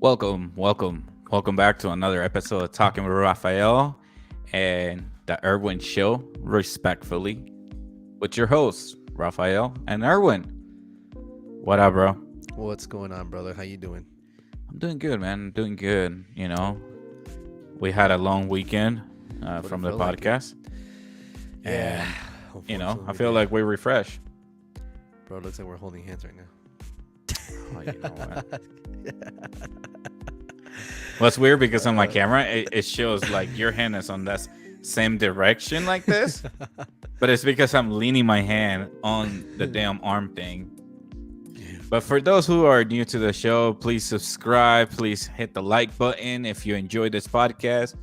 Welcome back to another episode of Talking with Rafael and the Erwin Show, respectfully, with your hosts, Rafael and Erwin. What up, bro? What's going on, brother? How you doing? I'm doing good, man. Doing good. We had a long weekend What it from the felt like it. podcast, Yeah, and unfortunately I we feel did. like we refreshed. Bro, it looks like we're holding hands right Oh, you know what? now. Well, it's weird because on my camera it shows like your hand is on that same direction like this, but it's because I'm leaning my hand on the damn arm thing. But for those who are new to the show, please subscribe. Please hit the like button if you enjoyed this podcast.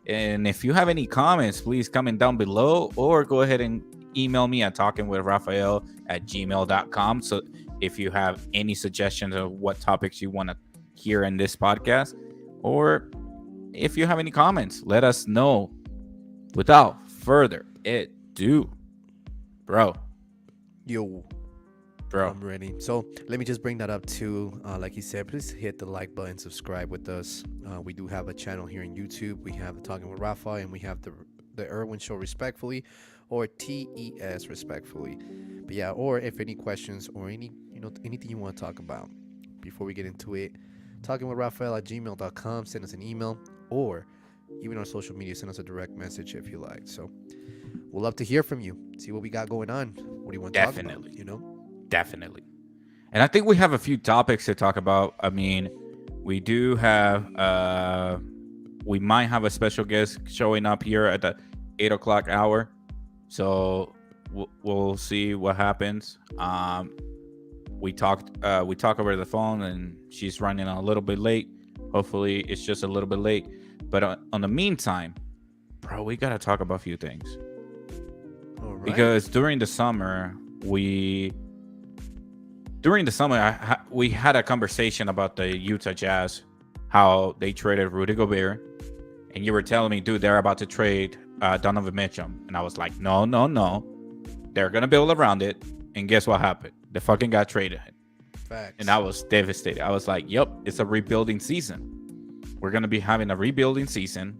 And if you have any comments, please comment down below or go ahead and email me at talkingwithrafael@gmail.com. So if you have any suggestions of what topics you want to hear in this podcast, or if you have any comments, let us know. Without further ado, bro, Yo, bro. I'm ready. So let me just bring that up too. Like you said, please hit the like button, subscribe with us. We do have a channel here on YouTube. We have the Talking with Rafa, and we have the Erwin Show Respectfully, or TES Respectfully. But yeah, or if any questions or anything you want to talk about before we get into it, talking with Rafael at gmail.com. Send us an email, or even on social media, send us a direct message if you like. So we'll love to hear from you. See what we got going on. What do you want to talk about? Definitely. And I think we have a few topics to talk about. I mean, we do have we might have a special guest showing up here at the 8 o'clock hour. So we'll see what happens. We talk over the phone and she's running a little bit late. Hopefully it's just a little bit late. But on the meantime, bro, we gotta talk about a few things. All right. Because during the summer, we had a conversation about the Utah Jazz, how they traded Rudy Gobert, and you were telling me, dude, they're about to trade Donovan Mitchell, and I was like, no, they're gonna build around it, and guess what happened? They fucking got traded, Facts. and I was devastated. I was like, yep, it's a rebuilding season. We're gonna be having a rebuilding season,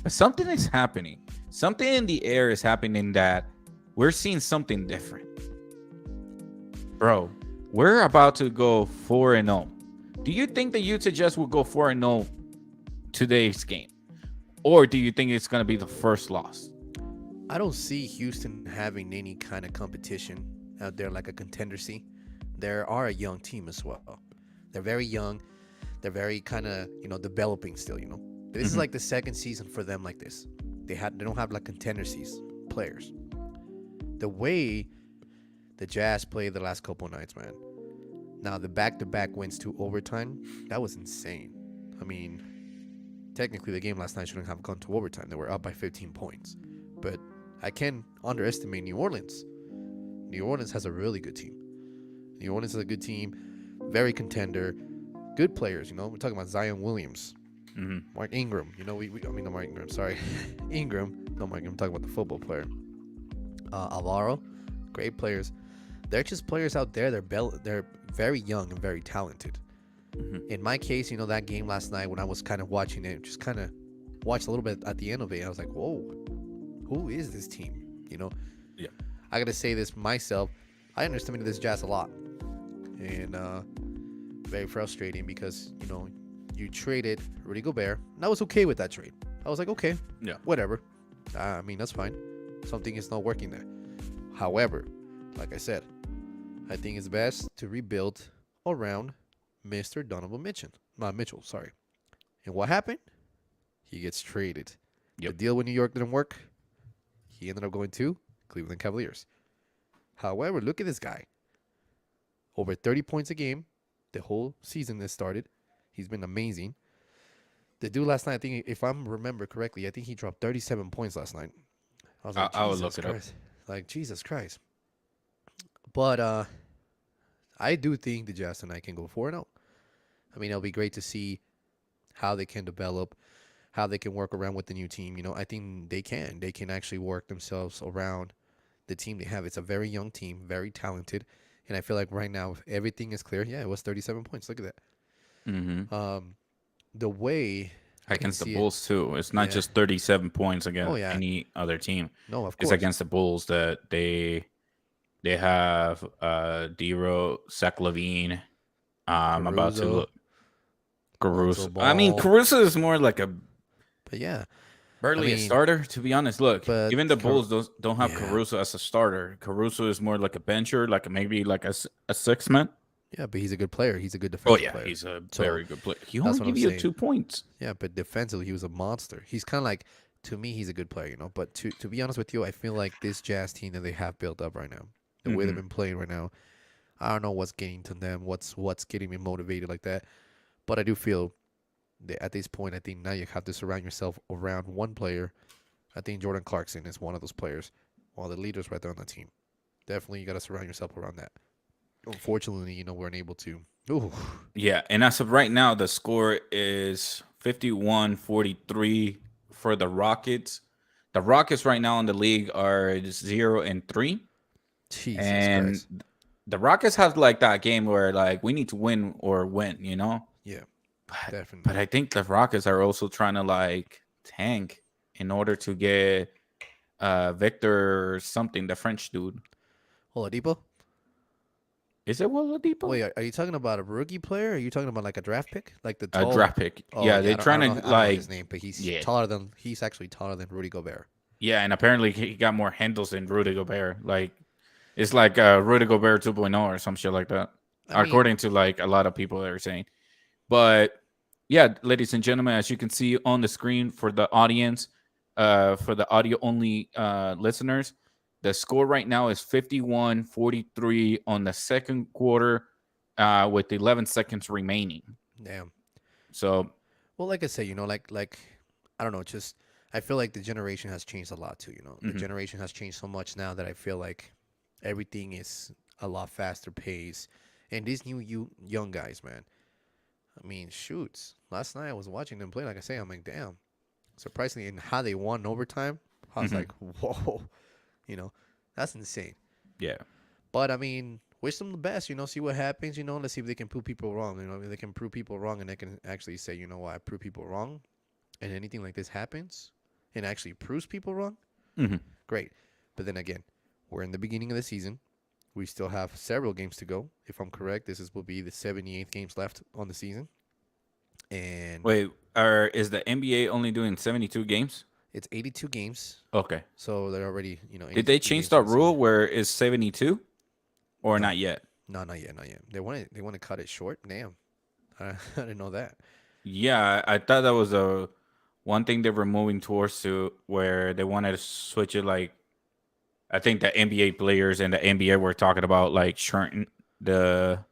but something is happening. Something in the air is happening that we're seeing something different, bro. We're about to go 4-0. Do you think the Utah Jazz will go 4-0 today's game? Or do you think it's going to be the first loss? I don't see Houston having any kind of competition out there like a contendercy. They are a young team as well. They're very young. They're very kind of, developing still. This is like the second season for them like this. They don't have like contendercies players. The way the Jazz played the last couple of nights, man. Now, the back-to-back wins to overtime, that was insane. I mean, technically, the game last night shouldn't have gone to overtime. They were up by 15 points. But I can't underestimate New Orleans. New Orleans has a really good team. New Orleans is a good team, very contender, good players. We're talking about Zion Williams, Mark Ingram. Not Mark Ingram, sorry. Ingram. No, Mark Ingram, I'm talking about the football player. Alvaro, great players. They're just players out there. They're very young and very talented. In my case, that game last night when I was kind of watching it, just kind of watched a little bit at the end of it. I was like, whoa, who is this team? Yeah. I got to say this myself. I underestimated this Jazz a lot. And very frustrating because, you traded Rudy Gobert. And I was okay with that trade. I was like, okay, Yeah. whatever. I mean, that's fine. Something is not working there. However, like I said, I think it's best to rebuild around Mr. Donovan Mitchell, sorry. And what happened? He gets traded. Yep. The deal with New York didn't work. He ended up going to Cleveland Cavaliers. However, look at this guy. Over 30 points a game. The whole season that started. He's been amazing. The dude last night, I think, if I remember correctly, I think he dropped 37 points last night. I was like, I would Jesus look it up. Christ. Like, Jesus Christ. But I do think the Jazz tonight can go 4-0. I mean, it'll be great to see how they can develop, how they can work around with the new team. I think they can. They can actually work themselves around the team they have. It's a very young team, very talented. And I feel like right now, if everything is clear, yeah, it was 37 points. Look at that. Hmm. Um, the way I can Against the see it, Bulls too. It's not yeah. just 37 points Oh against yeah, any other team. no, of It's course. against the Bulls that they have Dero, Zach Levine. I'm about to Caruso, look. Lonzo Caruso. I mean, Ball, Caruso is more like a but yeah, I barely a mean, starter, to be honest. Look, but even the Bulls don't have yeah, Caruso as a starter. Caruso is more like a bencher, like maybe like a six man. yeah, but he's a good player. He's a good Oh defensive yeah, player. he's a So very good player. He that's only what I'm give you saying. 2 points. Yeah, but defensively, he was a monster. He's kind of like, to me, he's a good player, you know. But to be honest with you, I feel like this Jazz team that they have built up right now, the way they've Hmm. been playing right now, I don't know what's getting to them, what's getting me motivated like that. But I do feel that at this point, I think now you have to surround yourself around one player. I think Jordan Clarkson is one of those players, one of the leaders right there on the team. Definitely, you got to surround yourself around that. Unfortunately, we're unable to. Ooh, Yeah, and as of right now, the score is 51-43 for the Rockets. The Rockets right now in the league are 0-3. Jesus And Christ. the Rockets have like that game where like we need to win or win. Yeah, But definitely. I think the Rockets are also trying to like tank in order to get Victor something, the French dude. Oladipo? Is it Oladipo? Wait, are you talking about a rookie player? Or are you talking about like a draft pick, like the A tall? draft pick. Oh Yeah, yeah, they're trying to I don't know like his name, but he's yeah. taller than he's actually taller than Rudy Gobert. Yeah, and apparently he got more handles than Rudy Gobert. Like it's like Rudy Gobert 2.0 or some shit like that. I mean, According to like a lot of people that are saying. But yeah, ladies and gentlemen, as you can see on the screen for the audience, for the audio only listeners, the score right now is 51-43 on the second quarter with 11 seconds remaining. damn. So, Well, like I say, like I don't know, just I feel like the generation has changed a lot too. The mhm, generation has changed so much now that I feel like everything is a lot faster pace, and these new young guys, man. I mean, shoots. Last night I was watching them play. Like I say, I'm like, damn. Surprisingly, and how they won overtime, I was mhm, like, whoa. You know, that's insane. yeah, But I mean, wish them the best. See what happens. Let's see if they can prove people wrong. If they can prove people wrong, and they can actually say, what, I prove people wrong, and anything like this happens, and actually proves people wrong. mhm, Great. But then again, we're in the beginning of the season. We still have several games to go. If I'm correct, will be the 78th games left on the season, and wait, is the NBA only doing 72 games? it's 82 games. Okay. So they're already, Did they 82 change games in that the season. rule where it's 72 or No, not yet? no, not yet, not yet. They want to cut it short. Damn, I didn't know that. Yeah, I thought that was a one thing they were moving towards to where they wanted to switch it. Like I think the NBA players and the NBA were talking about like shorten the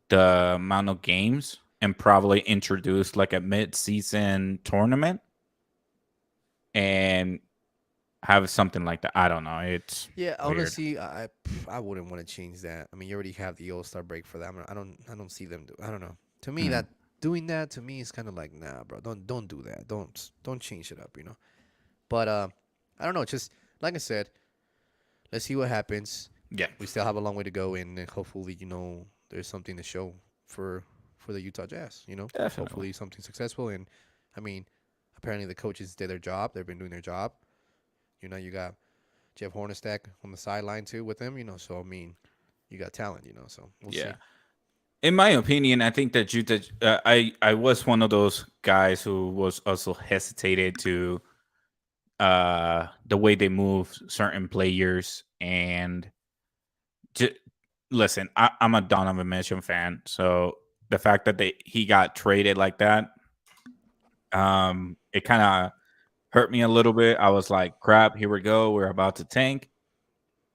the amount of games and probably introduce like a mid-season tournament and have something like that. I don't know. It's Yeah, weird. honestly, I wouldn't want to change that. I mean, you already have the All Star break for that. I don't see them do. I don't know. To me, Mhm. that doing that to me is kind of like, nah, bro. Don't do that. Don't change it up. But I don't know. Just like I said, let's see what happens. Yeah, We still have a long way to go, and hopefully, there's something to show for the Utah Jazz. definitely. Hopefully something successful. And I mean, apparently the coaches did their job. They've been doing their job. You got Jeff Hornacek on the sideline too with them. So I mean, you got talent. So we'll Yeah. see. In my opinion, I think that Utah. I was one of those guys who was also hesitated to the way they move certain players and ju- listen. I'm a Donovan Mitchell fan, so the fact that he got traded like that, it kind of hurt me a little bit. I was like, crap, here we go, we're about to tank.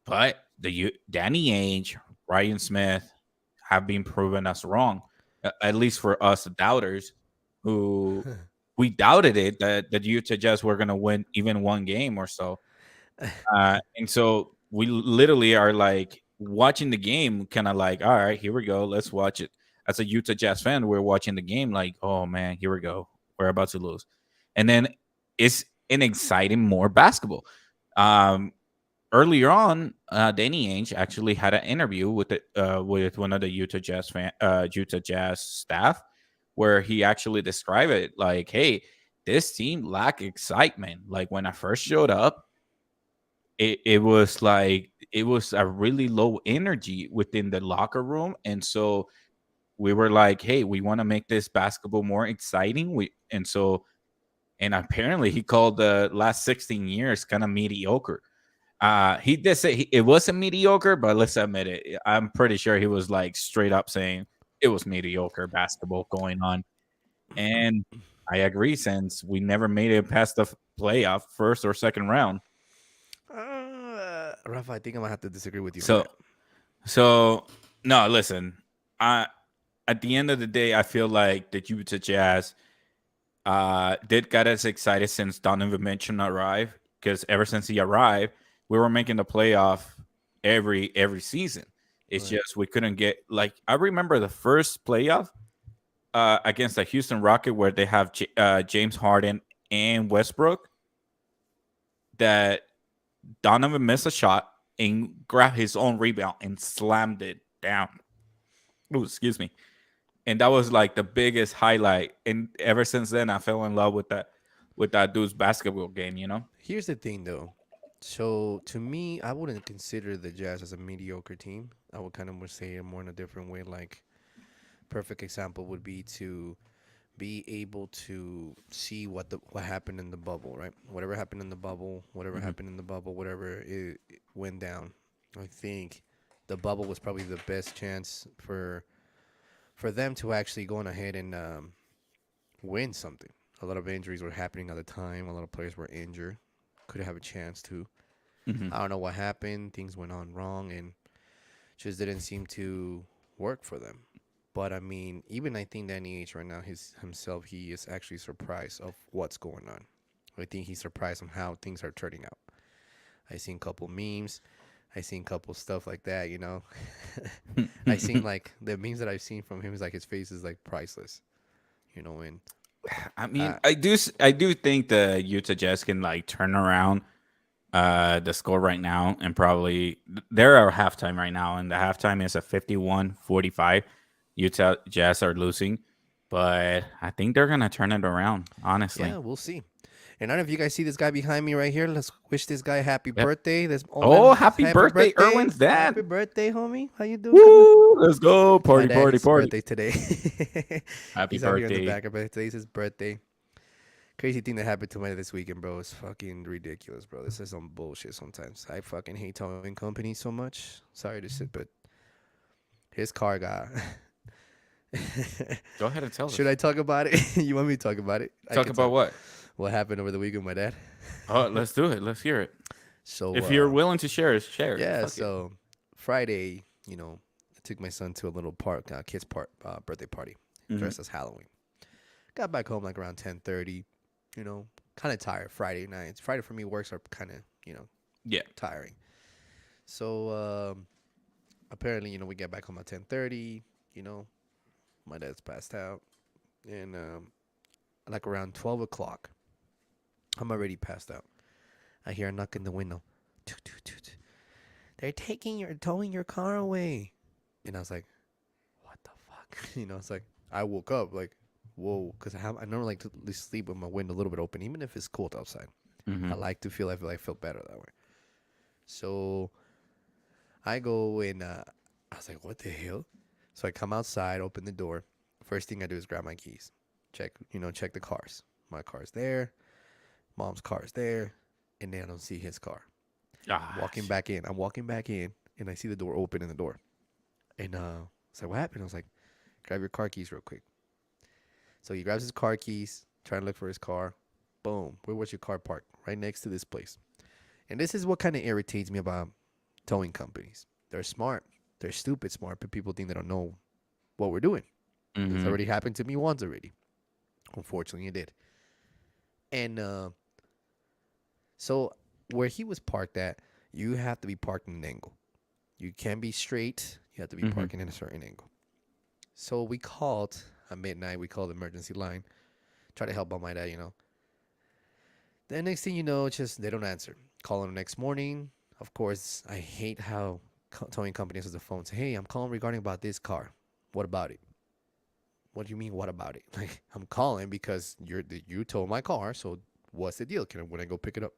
But Danny Ainge, Ryan Smith have been proven us wrong, at least for us doubters who we doubted it that the Utah Jazz were going to win even one game or so. And so we literally are like watching the game, kind of like, all right, here we go, let's watch it. As a Utah Jazz fan, we're watching the game like, oh man, here we go, we're about to lose, and then it's an exciting more basketball. Um, Earlier on, Danny Ainge actually had an interview with one of the Utah Jazz Utah Jazz staff, where he actually described it like, hey, this team lacked excitement. Like when I first showed up, it was like it was a really low energy within the locker room. And so we were like, hey, we want to make this basketball more exciting. And apparently he called the last 16 years kind of mediocre. He did say it wasn't mediocre, but let's admit it. I'm pretty sure he was like straight up saying it was mediocre basketball going on. And I agree, since we never made it past the playoff first or second round. Rafa, I think I'm gonna have to disagree with you on So that. so no, listen. I At the end of the day, I feel like the Utah Jazz did get us excited since Donovan Mitchell arrived. Because ever since he arrived, we were making the playoff every season. It's Right. just we couldn't get, like, I remember the first playoff against the Houston Rocket where they have James Harden and Westbrook, that Donovan missed a shot and grabbed his own rebound and slammed it down. Oh, excuse me. And that was like the biggest highlight. And ever since then, I fell in love with that dude's basketball game. You know. Here's the thing, though. So to me, I wouldn't consider the Jazz as a mediocre team. I would kind of would say it more in a different way. Like, perfect example would be to be able to see what happened in the bubble, right? Whatever happened in the bubble, whatever Hmm. happened in the bubble, whatever it went down. I think the bubble was probably the best chance for them to actually go on ahead and win something. A lot of injuries were happening at the time. A lot of players were injured. Could have a chance to. Hmm. I don't know what happened. Things went on wrong and just didn't seem to work for them. But I mean, even I think Danny H right now, himself, he is actually surprised of what's going on. I think he's surprised on how things are turning out. I seen a couple memes. I seen a couple stuff like that. I seen like the memes that I've seen from him is like his face is like priceless. And I mean, uh, I do think the Utah Jazz can like turn around the score right now, and probably they're at halftime right now, and the halftime is a 51-45. Utah Jazz are losing, but I think they're gonna turn it around, honestly. yeah, we'll see. And I don't know if you guys see this guy behind me right here. Let's wish this guy happy Yep. birthday. This old Oh, man, happy happy birthday, birthday, Irwin's dad. happy birthday, homie. How you doing? Come here. Woo! Let's go. My Party, dad, party, his party. birthday today. Happy He's out here in the birthday. back. But today's his birthday. Crazy thing that happened to me this weekend, bro. It's fucking ridiculous, bro. This is some bullshit sometimes. I fucking hate towing companies so much. Sorry to say, but his car got. Go ahead and tell Should us. I talk about it? You want me to talk about it? I Talk can about talk. what? What happened over the weekend with my dad? Oh, let's do it. Let's hear it. So, If you're willing to share it, share it. yeah, Fuck it. so Friday, I took my son to a little park, kids park, birthday party, Hmm. dressed as Halloween. Got back home like around 10:30. Kind of tired. Friday nights. Friday for me works are kind of Yeah. tiring. So apparently, we get back home at 10:30. You know, my dad's passed out, and like around 12 o'clock, I'm already passed out. I hear a knock in the window. Toot, toot, toot. They're towing your car away. And I was like, what the fuck? It's like, I woke up like, whoa, because I normally like to sleep with my window a little bit open, even if it's cold outside. Hmm. I like to feel, I feel better that way. So I go and I was like, what the hell? So I come outside, open the door. First thing I do is grab my keys. Check the cars. My car's there. Mom's car's there. And then I don't see his car. Ah, Walking back in. I'm walking back in, and I see the door open in the door. And it's like, what happened? I was like, grab your car keys real quick. So he grabs his car keys, trying to look for his car. Boom. Where was your car parked? Right next to this place. And this is what kind of irritates me about towing companies. They're smart. They're stupid smart, but people think they don't know what we're doing. This hmm. already happened to me once already. Unfortunately, it did. And so where he was parked at, you have to be parked in an angle. You can't be straight. You have to be Hmm. parking in a certain angle. So we called at midnight. We called the emergency line. Try to help out my dad. The next thing you know, it's just they don't answer. Calling the next morning. Of course, I hate how towing companies on the phone say, "Hey, I'm calling regarding about this car. What about it?" What do you mean? What about it? Like, I'm calling because you told my car. So what's the deal? When I go pick it up?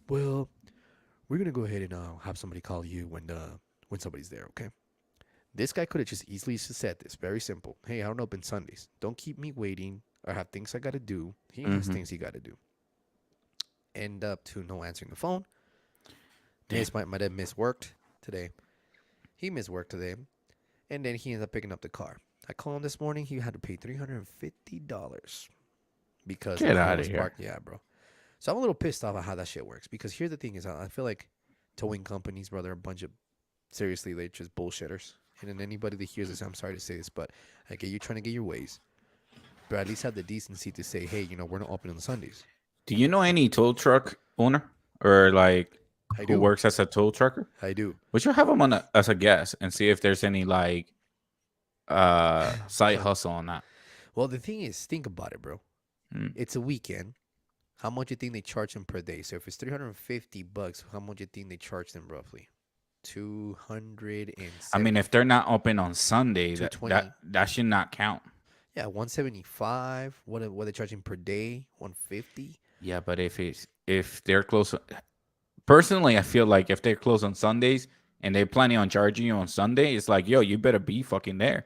Well, we're gonna go ahead and have somebody call you when somebody's there. Okay. This guy could have just easily just said this. Very simple. Hey, I don't open Sundays. Don't keep me waiting. I have things I gotta do. He has Mm-hmm. things he gotta do. End up to no answering the phone. Damn. My dad missed worked today. He missed work today, and then he ended up picking up the car. I called him this morning. He had to pay $350 because the Get car out of was here. parked. Yeah, bro. So I'm a little pissed off at how that shit works. Because here's the thing: is I feel like towing companies, bro, they're a bunch of seriously, they're just bullshitters. And then anybody that hears this, I'm sorry to say this, but I get you trying to get your ways, but at least have the decency to say, hey, we're not open on Sundays. Do you know any tow truck owner or like I who do, works as a tow trucker? I do. We should have him on as a guest and see if there's any like side hustle on that. Well, the thing is, think about it, bro. Mm. It's a weekend. How much you think they charge them per day? So if it's $350, how much you think they charge them roughly? 270. I mean, if they're not open on Sunday, that 220. that should not count. Yeah, 175. What they charging per day? 150. Yeah, but if they're close, personally, I feel like if they're closed on Sundays and they're planning on charging you on Sunday, it's like, yo, you better be fucking there.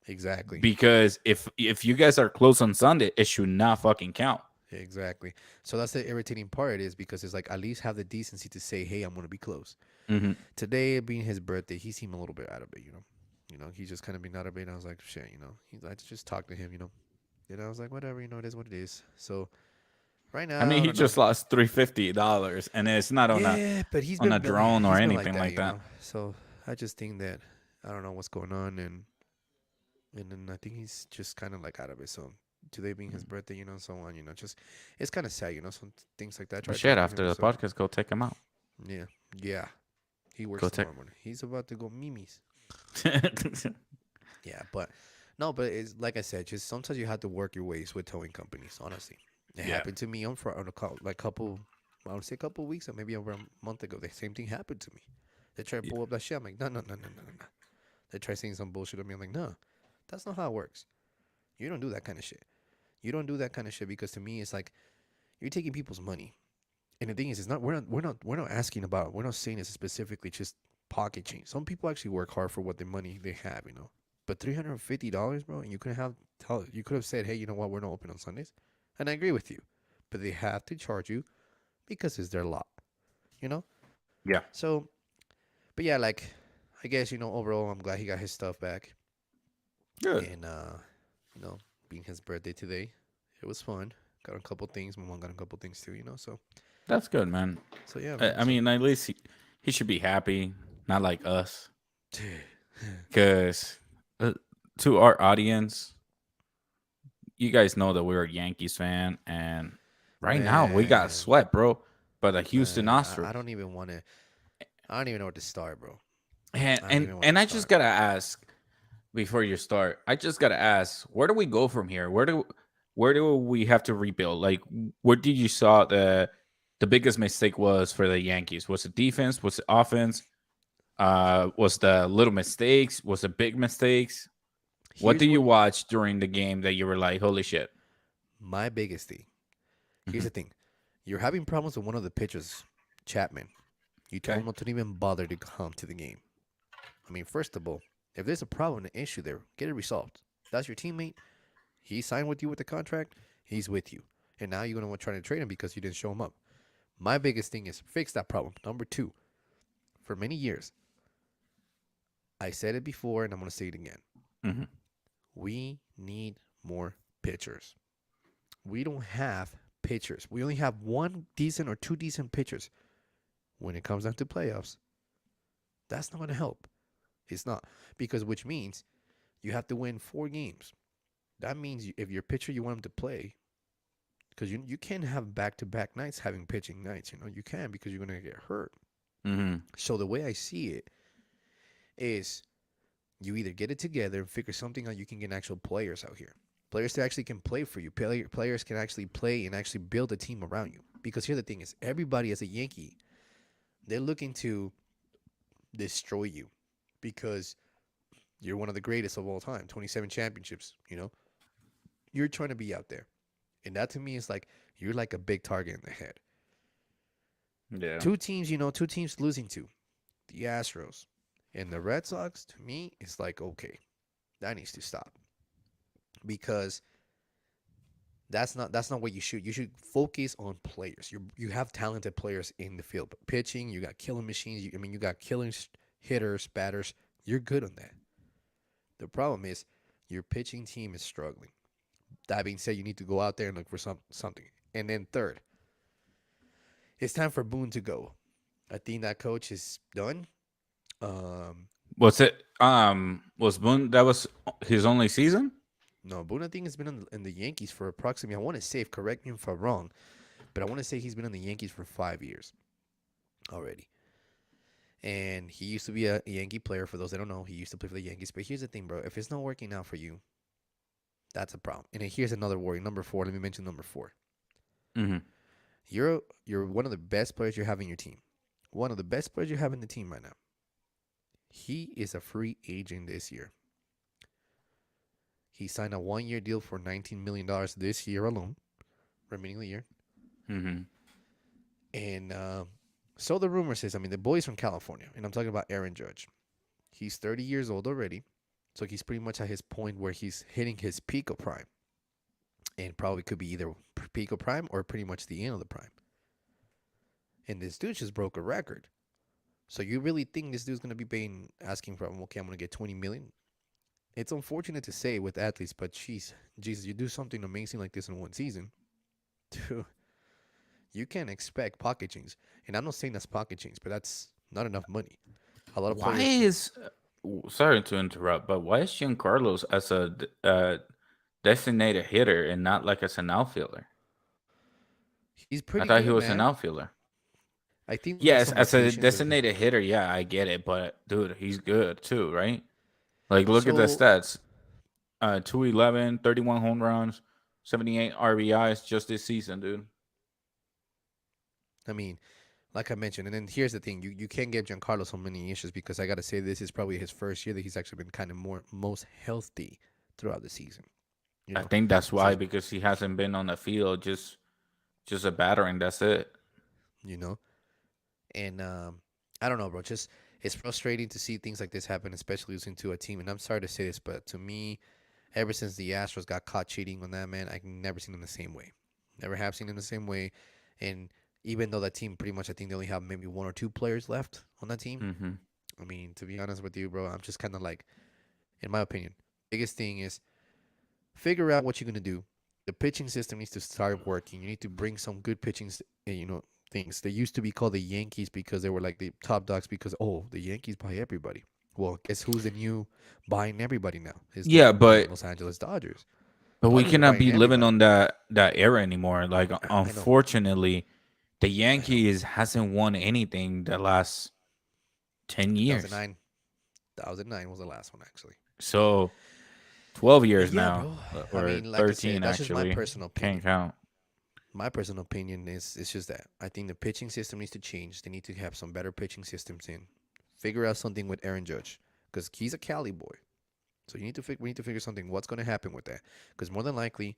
Exactly. Because if you guys are closed on Sunday, it should not fucking count. Exactly. So that's the irritating part is because it's like at least have the decency to say, hey, I'm gonna be close. Mm-hmm. Today being his birthday, he seemed a little bit out of it. He's just kind of being out of it. And I was like, shit. I just talked to him. I was like, whatever. It is what it is. So right now, I mean, I he don't know. just lost $350, and it's not on Yeah, but a drone or he's been anything like that. So I just think that I don't know what's going on, and then I think he's just kind of like out of it. So today being his birthday, so on, just it's kind of sad, some things like that. Well, Try shit, talking to after him, the so podcast, go take him out. yeah, yeah, he works Go take. tomorrow morning. He's about to go Mimi's. Yeah, but no, but it's like I said, just sometimes you have to work your ways with towing companies. Honestly, it Yeah. happened to me on a couple. I would say a couple weeks or maybe over a month ago. The same thing happened to me. They try to pull up that shit. I'm like, no, no, no, no, no, no, no. They try saying some bullshit at me. I'm like, no, that's not how it works. You don't do that kind of shit. You don't do that kind of shit because to me, it's like you're taking people's money. And the thing is, it's not we're not asking about. We're not saying this specifically just pocket change. Some people actually work hard for what the money they have. But $350, bro, and you could have said, hey, you know what, we're not open on Sundays, and I agree with you, but they have to charge you because it's their lot, you know. Yeah. So, but yeah, like I guess overall, I'm glad he got his stuff back, Good. and being his birthday today, it was fun. Got a couple things. My mom got a couple things too, So, That's good, man. so yeah, I, man. I So, mean, at least he should be happy, not like us. Because to our audience, you guys know that we're a Yankees fan, and right now we got man, swept, bro, by the Houston man, Astros. I don't even want to. I don't even know where to start, bro. And I don't and even want and to I just start. gotta ask before you start. I just gotta ask, where do we go from here? Where do we have to rebuild? Like, what did you saw the biggest mistake was for the Yankees? Was it defense? Was it offense? Was the little mistakes? Was it big mistakes? What Here's do you what watch during the game that you were like, holy shit? my biggest thing. Here's Mhm. the thing. You're having problems with one of the pitchers, Chapman. You told Okay. him not to even bother to come to the game. I mean, first of all, if there's a problem, an issue there, get it resolved. That's your teammate. He signed with you with the contract. He's with you. And now you're going to try to trade him because you didn't show him up. My biggest thing is fix that problem. Number two, for many years, I said it before and I'm going to say it again. Mhm. We need more pitchers. We don't have pitchers. We only have one decent or two decent pitchers. When it comes down to playoffs, that's not going to help. It's not. Because which means you have to win 4 games. That means if your pitcher, you want him to play, because you can't have back-to-back nights having pitching nights. You can because you're going to get hurt. Mm-hmm. So the way I see it is you either get it together and figure something out. You can get actual players out here. Players that actually can play for you. Players can actually play and actually build a team around you. Because here the thing is, everybody as a Yankee, they're looking to destroy you because You're one of the greatest of all time. 27 championships. You're trying to be out there, and that to me is like you're like a big target in the head. Yeah. Two teams losing to the Astros and the Red Sox. To me, it's like okay, that needs to stop because that's not what you should. You should focus on players. You have talented players in the field, but pitching, you got killing machines. You got killing hitters, batters. You're good on that. The problem is your pitching team is struggling. That being said, you need to go out there and look for something. And then third, it's time for Boone to go. I think that coach is done. Um, Was it was Boone that was his only season? no, Boone I think has been in the Yankees for approximately. I want to say, correct me if I'm wrong, but I want to say he's been in the Yankees for 5 years already. And he used to be a Yankee player. For those that don't know, he used to play for the Yankees. But here's the thing, bro. If it's not working out for you, that's a problem. And then here's another worry. Number four. Let me mention number four. Mm-hmm. You're one of the best players you have in your team. One of the best players you have in the team right now. He is a free agent this year. He signed a 1-year deal for $19 million this year alone, remaining the year. Mm-hmm. And so the rumor says, I mean, the boy's from California, and I'm talking about Aaron Judge. He's 30 years old already, so he's pretty much at his point where he's hitting his peak of prime, and probably could be either peak of prime or pretty much the end of the prime. And this dude just broke a record. So you really think this dude's gonna be asking for, okay, I'm gonna get 20 million? It's unfortunate to say with athletes, but jeez, Jesus, you do something amazing like this in one season, dude, you can't expect pocket change. And I'm not saying that's pocket change, but that's not enough money. A lot of Why players, is sorry to interrupt, but why is Giancarlo's as a designated hitter and not like as an outfielder? he's I pretty thought he good, was an man. outfielder. I think there's Yes, some as a rotations with. designated hitter, yeah, I get it, but dude, he's good too, right? Like look at the So stats. 211, 31 home runs, 78 RBIs just this season, dude. I mean, like I mentioned, and then here's the thing: you can't give Giancarlo so many issues because I gotta say this is probably his first year that he's actually been kind of most healthy throughout the season. You I know, think that's so why because he hasn't been on the field, just a batter and that's it. you know, and I don't know, bro. Just it's frustrating to see things like this happen, especially losing to a team. And I'm sorry to say this, but to me, ever since the Astros got caught cheating on that man, I've never seen them the same way. Never have seen them the same way. And even though that team pretty much, I think they only have maybe one or two players left on that team. Mm-hmm. I mean, to be honest with you, bro, I'm just kind of like, in my opinion, biggest thing is figure out what you're gonna do. The pitching system needs to start working. You need to bring some good pitching, things. They used to be called the Yankees because they were like the top dogs because the Yankees buy everybody. Well, guess who's the new buying everybody now? Is the Yeah, but Los Angeles Dodgers. we Dodgers are cannot buying be living everybody. on that era anymore. Like I know, unfortunately, the I know. Yankees hasn't won anything the last 10 years. 2009, 2009 was the last one actually. So 12 And years yeah, now bro. I or mean, like I said, 13 that's just my actually. personal Can't opinion. count. My personal opinion is it's just that I think the pitching system needs to change. They need to have some better pitching systems in. Figure out something with Aaron Judge because he's a Cali boy. So we need to figure something. What's going to happen with that? Because more than likely,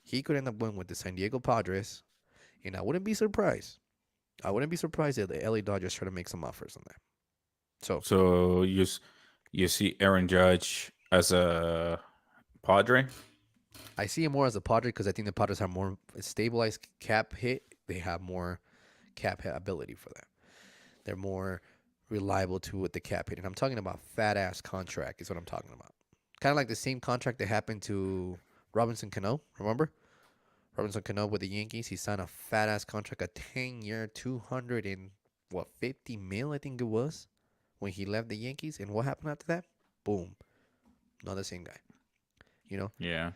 he could end up going with the San Diego Padres, and I wouldn't be surprised. I wouldn't be surprised if the LA Dodgers try to make some offers on that. So So you see Aaron Judge as a Padre? I see him more as a Padre because I think the Padres have more stabilized cap hit. They have more cap hit ability for that. They're more reliable to with the cap hit. And I'm talking about fat ass contract is what I'm talking about. Kind of like the same contract that happened to Robinson Cano. Remember? Robinson Cano with the Yankees. He signed a fat ass contract, a 10-year, 200 and what 50 mil I think it was when he left the Yankees. And what happened after that? Boom, not the same guy. You know. Yeah.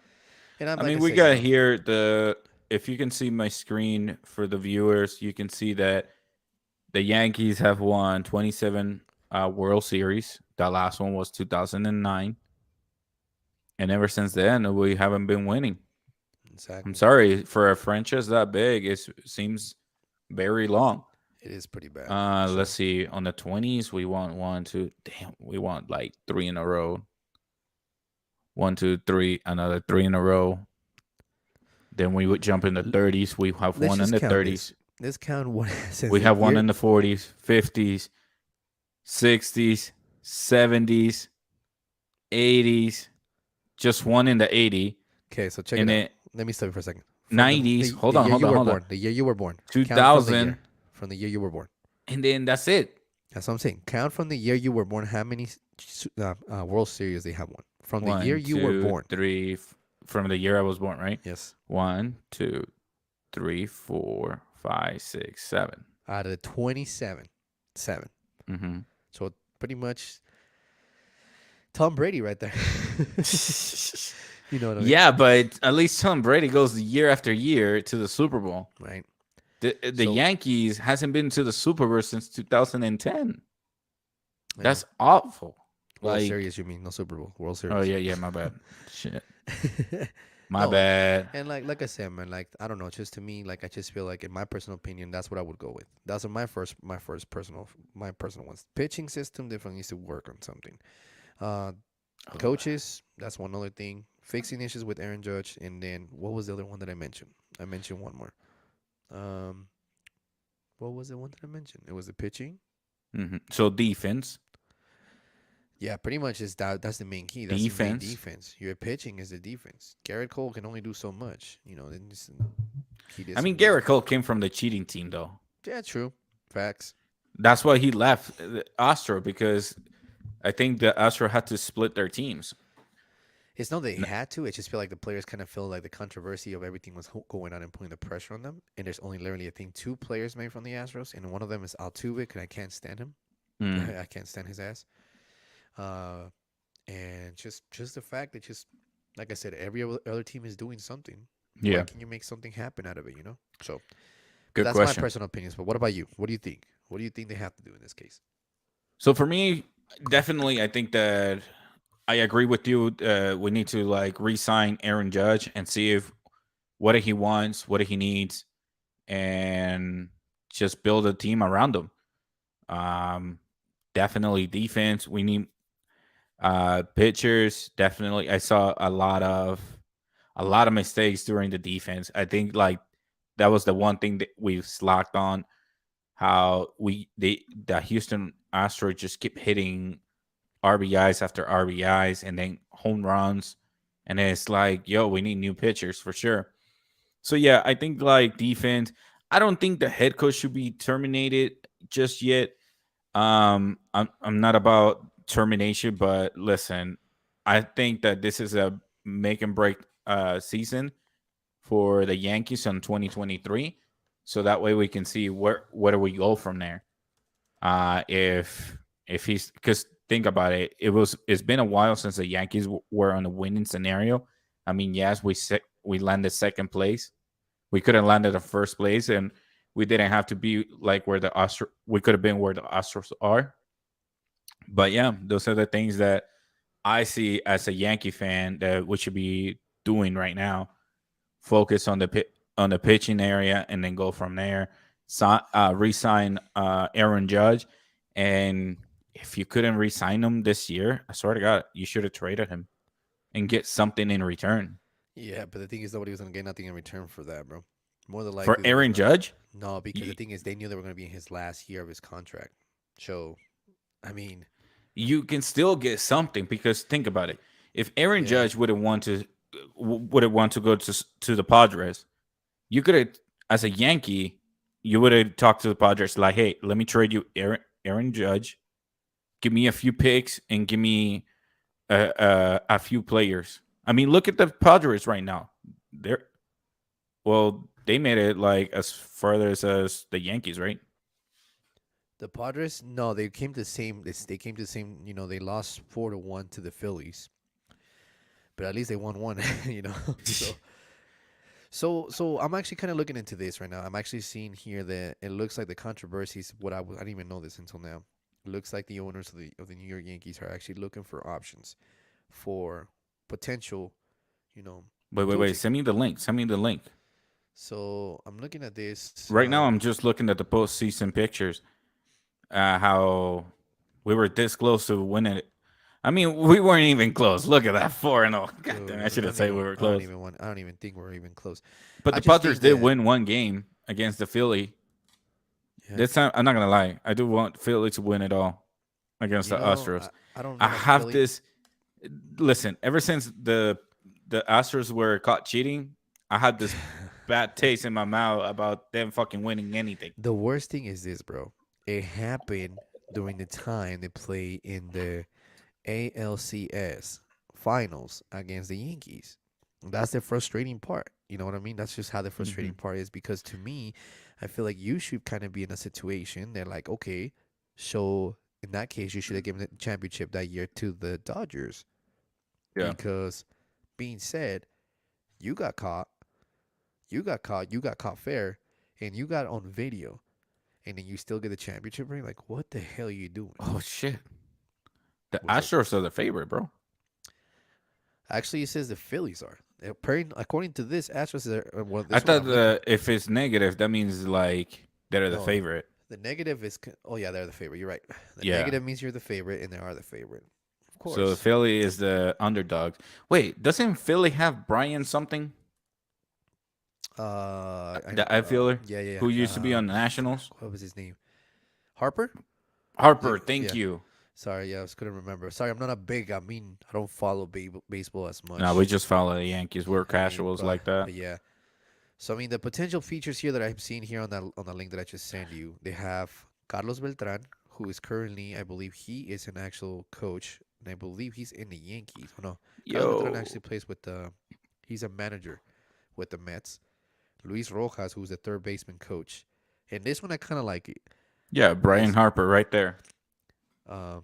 And I'm I like mean, I we said, got here if you can see my screen for the viewers, you can see that the Yankees have won 27 World Series. The last one was 2009. And ever since then, we haven't been winning. I'm exactly. sorry, for a franchise that big, it seems very long. It is pretty bad. Let's So see. On the 20s, we won one, two. Damn, we won like three in a row. 1, 2, 3, another 3 in a row. Then we would jump in the 30s. We have Let's one in just the count this. 30s. Let's count what since We the have one year. in the 40s, 50s, 60s, 70s, 80s. Just one in the 80, Okay, so check it and out. then Let me stop you for a second. From 90s. Hold the on, year hold you on, were hold on. born, the year you were born. Count from the 2000, year. From the year you were born. and then that's it. That's what I'm saying. Count from the year you were born. How many World Series they have won from the year One, you were two, born? three. From the year I was born, right? Yes. 1, 2, 3, 4, 5, 6, 7. Out of the 27, 7. Mm-hmm. So pretty much Tom Brady right there. You know what I mean? Yeah, but at least Tom Brady goes year after year to the Super Bowl. Right. The So- Yankees hasn't been to the Super Bowl since 2010. I That's know. awful. World Like, Series, you mean? No Super Bowl. World Series. oh yeah, my bad. Shit, my No, bad. And like I said, man, like I don't know, just to me, like I just feel like in my personal opinion, that's what I would go with. That's my first personal ones. Pitching system definitely needs to work on something. Uh, coaches, that's one other thing. Fixing issues with Aaron Judge, and then what was the other one that I mentioned? I mentioned one more. Um, what was the one that I mentioned? It was the pitching. So defense, Yeah, pretty much is that. That's the main key. That's the main defense. defense. Your pitching is the defense. Garrett Cole can only do so much. You know, then just, he did I mean, some- Garrett Cole came from the cheating team, though. Yeah, true. Facts. That's why he left the Astro, because I think the Astro had to split their teams. It's not they had to. It just feel like the players kind of feel like the controversy of everything was going on and putting the pressure on them. And there's only literally, I think, 2 players made from the Astros, and one of them is Altuve, and I can't stand him. I can't stand his ass. And just the fact that just like I said, every other team is doing something. Yeah. Why can you make something happen out of it? You know. So Good that's question. my personal opinions. But what about you? What do you think? What do you think they have to do in this case? So for me, definitely, I think that I agree with you. We need to like re-sign Aaron Judge and see if what he wants, what he needs, and just build a team around him. Definitely defense. We need pitchers. Definitely, I saw a lot of mistakes during the defense. I think like that was the one thing that we slacked on. How the Houston Astros just keep hitting RBIs after RBIs and then home runs, and then it's like, yo, we need new pitchers for sure. So yeah, I think like defense. I don't think the head coach should be terminated just yet. I'm not about termination, but listen, I think that this is a make and break season for the Yankees in 2023. So that way we can see where do we go from there. If he's, because think about it, it's been a while since the Yankees were on a winning scenario. I mean, yes, we landed second place. We could have landed the first place, and we didn't have to be like where the Astros. We could have been where the Astros are. But yeah, those are the things that I see as a Yankee fan that we should be doing right now. Focus on the pitching area, and then go from there. Resign Aaron Judge, and if you couldn't resign him this year, I swear to God, you should have traded him and get something in return. Yeah, but the thing is, nobody was gonna get nothing in return for that, bro. More than likely For they was Aaron gonna- Judge, No, because the thing is, they knew they were gonna be in his last year of his contract. So, I mean, you can still get something, because think about it. If Aaron Yeah. Judge would have want to go to the Padres, you could have, as a Yankee, you would have talked to the Padres like, hey, let me trade you Aaron Judge, give me a few picks, and give me a few players. I mean, look at the Padres right now. They made it like as further as the Yankees, right? the Padres, no, they came to the same. They came to the same. You know, they lost 4-1 to the Phillies, but at least they won one. You know, so I'm actually kind of looking into this right now. I'm actually seeing here that it looks like the controversies. I didn't even know this until now. It looks like the owners of the New York Yankees are actually looking for options for potential. You know, Wait. coaching. Send me the link. So I'm looking at this Right now, I'm just looking at the postseason pictures. How we were this close to winning it. I mean, we weren't even close. Look at that 4-0. God damn, I Dude, shouldn't say we were I don't close. even want. I don't even think we're even close. But I the just Padres think did that win one game against the Philly. yeah, This time, I'm not gonna lie. I do want Philly to win it all against you the know, Astros. I don't I know have Philly. this. Listen, ever since the Astros were caught cheating, I had this bad taste in my mouth about them fucking winning anything. The worst thing is this, bro. It happened during the time they play in the ALCS finals against the Yankees. That's the frustrating part. You know what I mean? That's just how the frustrating Hmm. part is because to me, I feel like you should kind of be in a situation that, like, okay, so in that case, you should have given the championship that year to the Dodgers Yeah. because being said, you got caught, you got caught fair, and you got on video, and then you still get the championship ring. Like, what the hell are you doing? Oh shit. The What's up? Astros are the favorite, bro. Actually, it says the Phillies are. According to this, Astros are well. I This one thought I'm looking. if it's negative, that means like they're the No, favorite. the negative is. Oh yeah, they're the favorite. You're right. The Yeah. negative means you're the favorite, and they are the favorite. Of So course. Philly is the underdog. Wait, doesn't Philly have Brian something? I The outfielder yeah, yeah. who used to be on the Fuck, Nationals? what was his name? Harper. Harper, thank Yeah. you. Sorry, yeah, I just couldn't remember. Sorry, I'm not a big. I don't follow baseball as No, we much. just follow the Yankees. We're I mean, casuals like that. but yeah. So I mean, the potential features here that I've seen here on the link that I just sent you, they have Carlos Beltran, who is currently, I believe, he is an actual coach, and I believe he's in the Yankees. Oh no, Carlos Beltran Yo. actually plays with the, he's a manager with the Mets. Luis Rojas, who's the third baseman coach, and this one I kind of like it. Yeah, Brian This, Harper right there. um,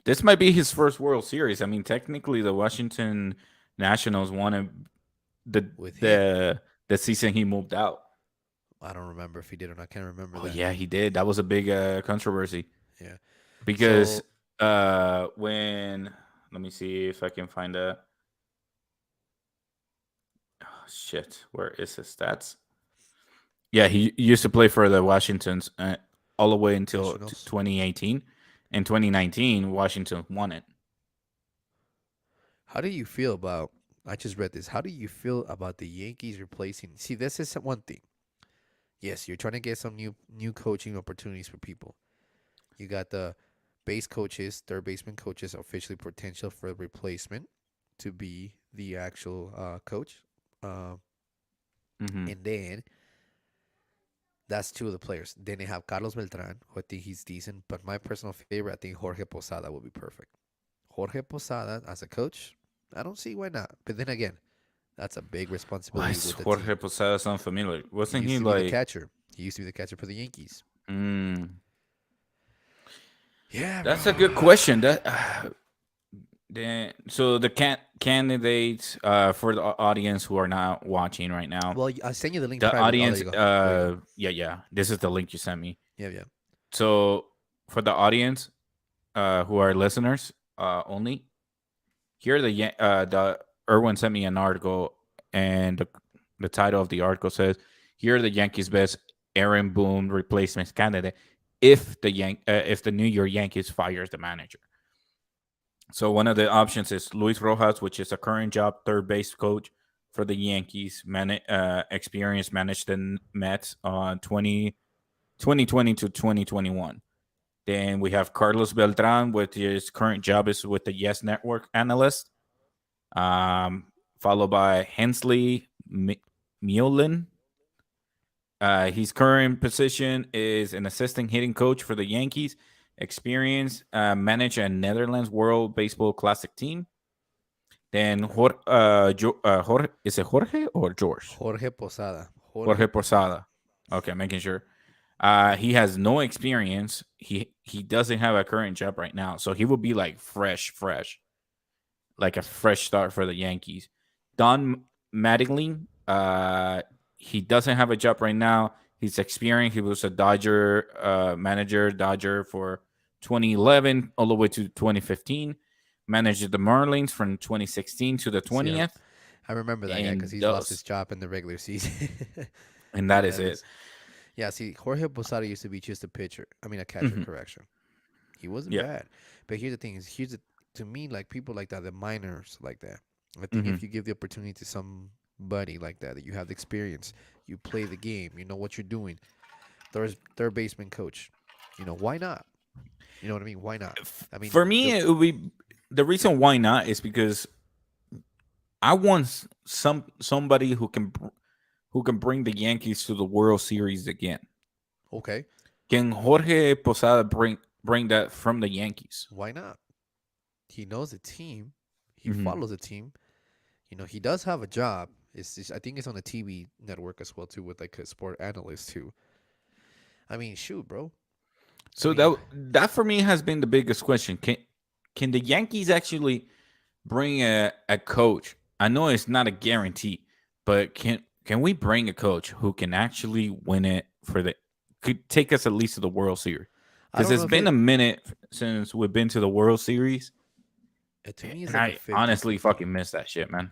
This might be his first World Series. I mean, technically, the Washington Nationals won it the with him, the the season he moved out. I don't remember if he did or not. I can't remember Oh that. yeah, he did. That was a big controversy Yeah. because So when let me see if I can find a oh, shit. Where is his stats? Yeah, he used to play for the Washingtons all the way until Nationals. 2018. In 2019, Washington won it. How do you feel about? I just read this. How do you feel about the Yankees replacing? See, this is one thing. Yes, you're trying to get some new coaching opportunities for people. You got the base coaches, third baseman coaches, officially potential for replacement to be the actual coach. Um, Hmm. and then that's two of the players. Then they have Carlos Beltran, who I think he's decent. But my personal favorite, I think Jorge Posada will be perfect. Jorge Posada as a coach, I don't see why not. But then again, that's a big Why responsibility is with the team. Jorge Posada sound familiar? He Wasn't used he to be the like? catcher. He used to be the catcher for the Yankees. Mm, Yeah, bro. that's a good question. That so the candidates for the audience who are not watching right now. Well, I sent you the link The private. Oh, there audience, you go. There you go. yeah. This is the link you sent me. Yeah, yeah. So for the audience, who are listeners, only here the Erwin sent me an article, and the title of the article says, "Here are the Yankees' best Aaron Boone replacement candidate if the New York Yankees fires the manager." So one of the options is Luis Rojas, which is a current job third base coach for the Yankees. Experience managed the Mets on 2020 to 2021. Then we have Carlos Beltran, with his current job is with the Yes Network analyst, followed by Hensley Mullen. His current position is an assistant hitting coach for the Yankees. Experience manage a Netherlands World Baseball Classic team. Then Jorge, is it Jorge or George? Jorge Posada. Jorge Jorge Posada. Posada. Okay, making sure. He has no experience. He doesn't have a current job right now, so he will be like fresh, like a fresh start for the Yankees. Don Mattingly, he doesn't have a job right now. He's experienced. He was a Dodger manager, Dodger for 2011 all the way to 2015. Managed the Marlins from 2016 to the See, 20th, I remember that guy because and he's lost his those, job in the regular season. and Yeah, that is that it. is. Yeah, see, Jorge Posada used to be just a pitcher. I mean, a catcher, Hmm. correction. He wasn't Yeah. bad. But here's the thing: is here's the to me, like people like that, the minors like that. I think Hmm. if you give the opportunity to somebody like that, that you have the experience, you play the game, you know what you're doing. There's third baseman coach. Why not? You know what I mean? Why not? I For mean, me, it would be the reason why not is because I want somebody who can bring the Yankees to the World Series again. okay, Can Jorge Posada bring that from the Yankees? why not? He knows the team. He Hmm. follows the team. He does have a job. It's just, I think it's on the TV network as well too, with like a sport analyst too. I mean, shoot, bro. I So mean, that for me has been the biggest question. Can the Yankees actually bring a coach? I know it's not a guarantee, but can we bring a coach who can actually win it for the could take us at least to the World Series? I Because don't it's know if been it. a minute since we've been to the World Series, To me, it's and like a I honestly 50-50. fucking miss that shit, man.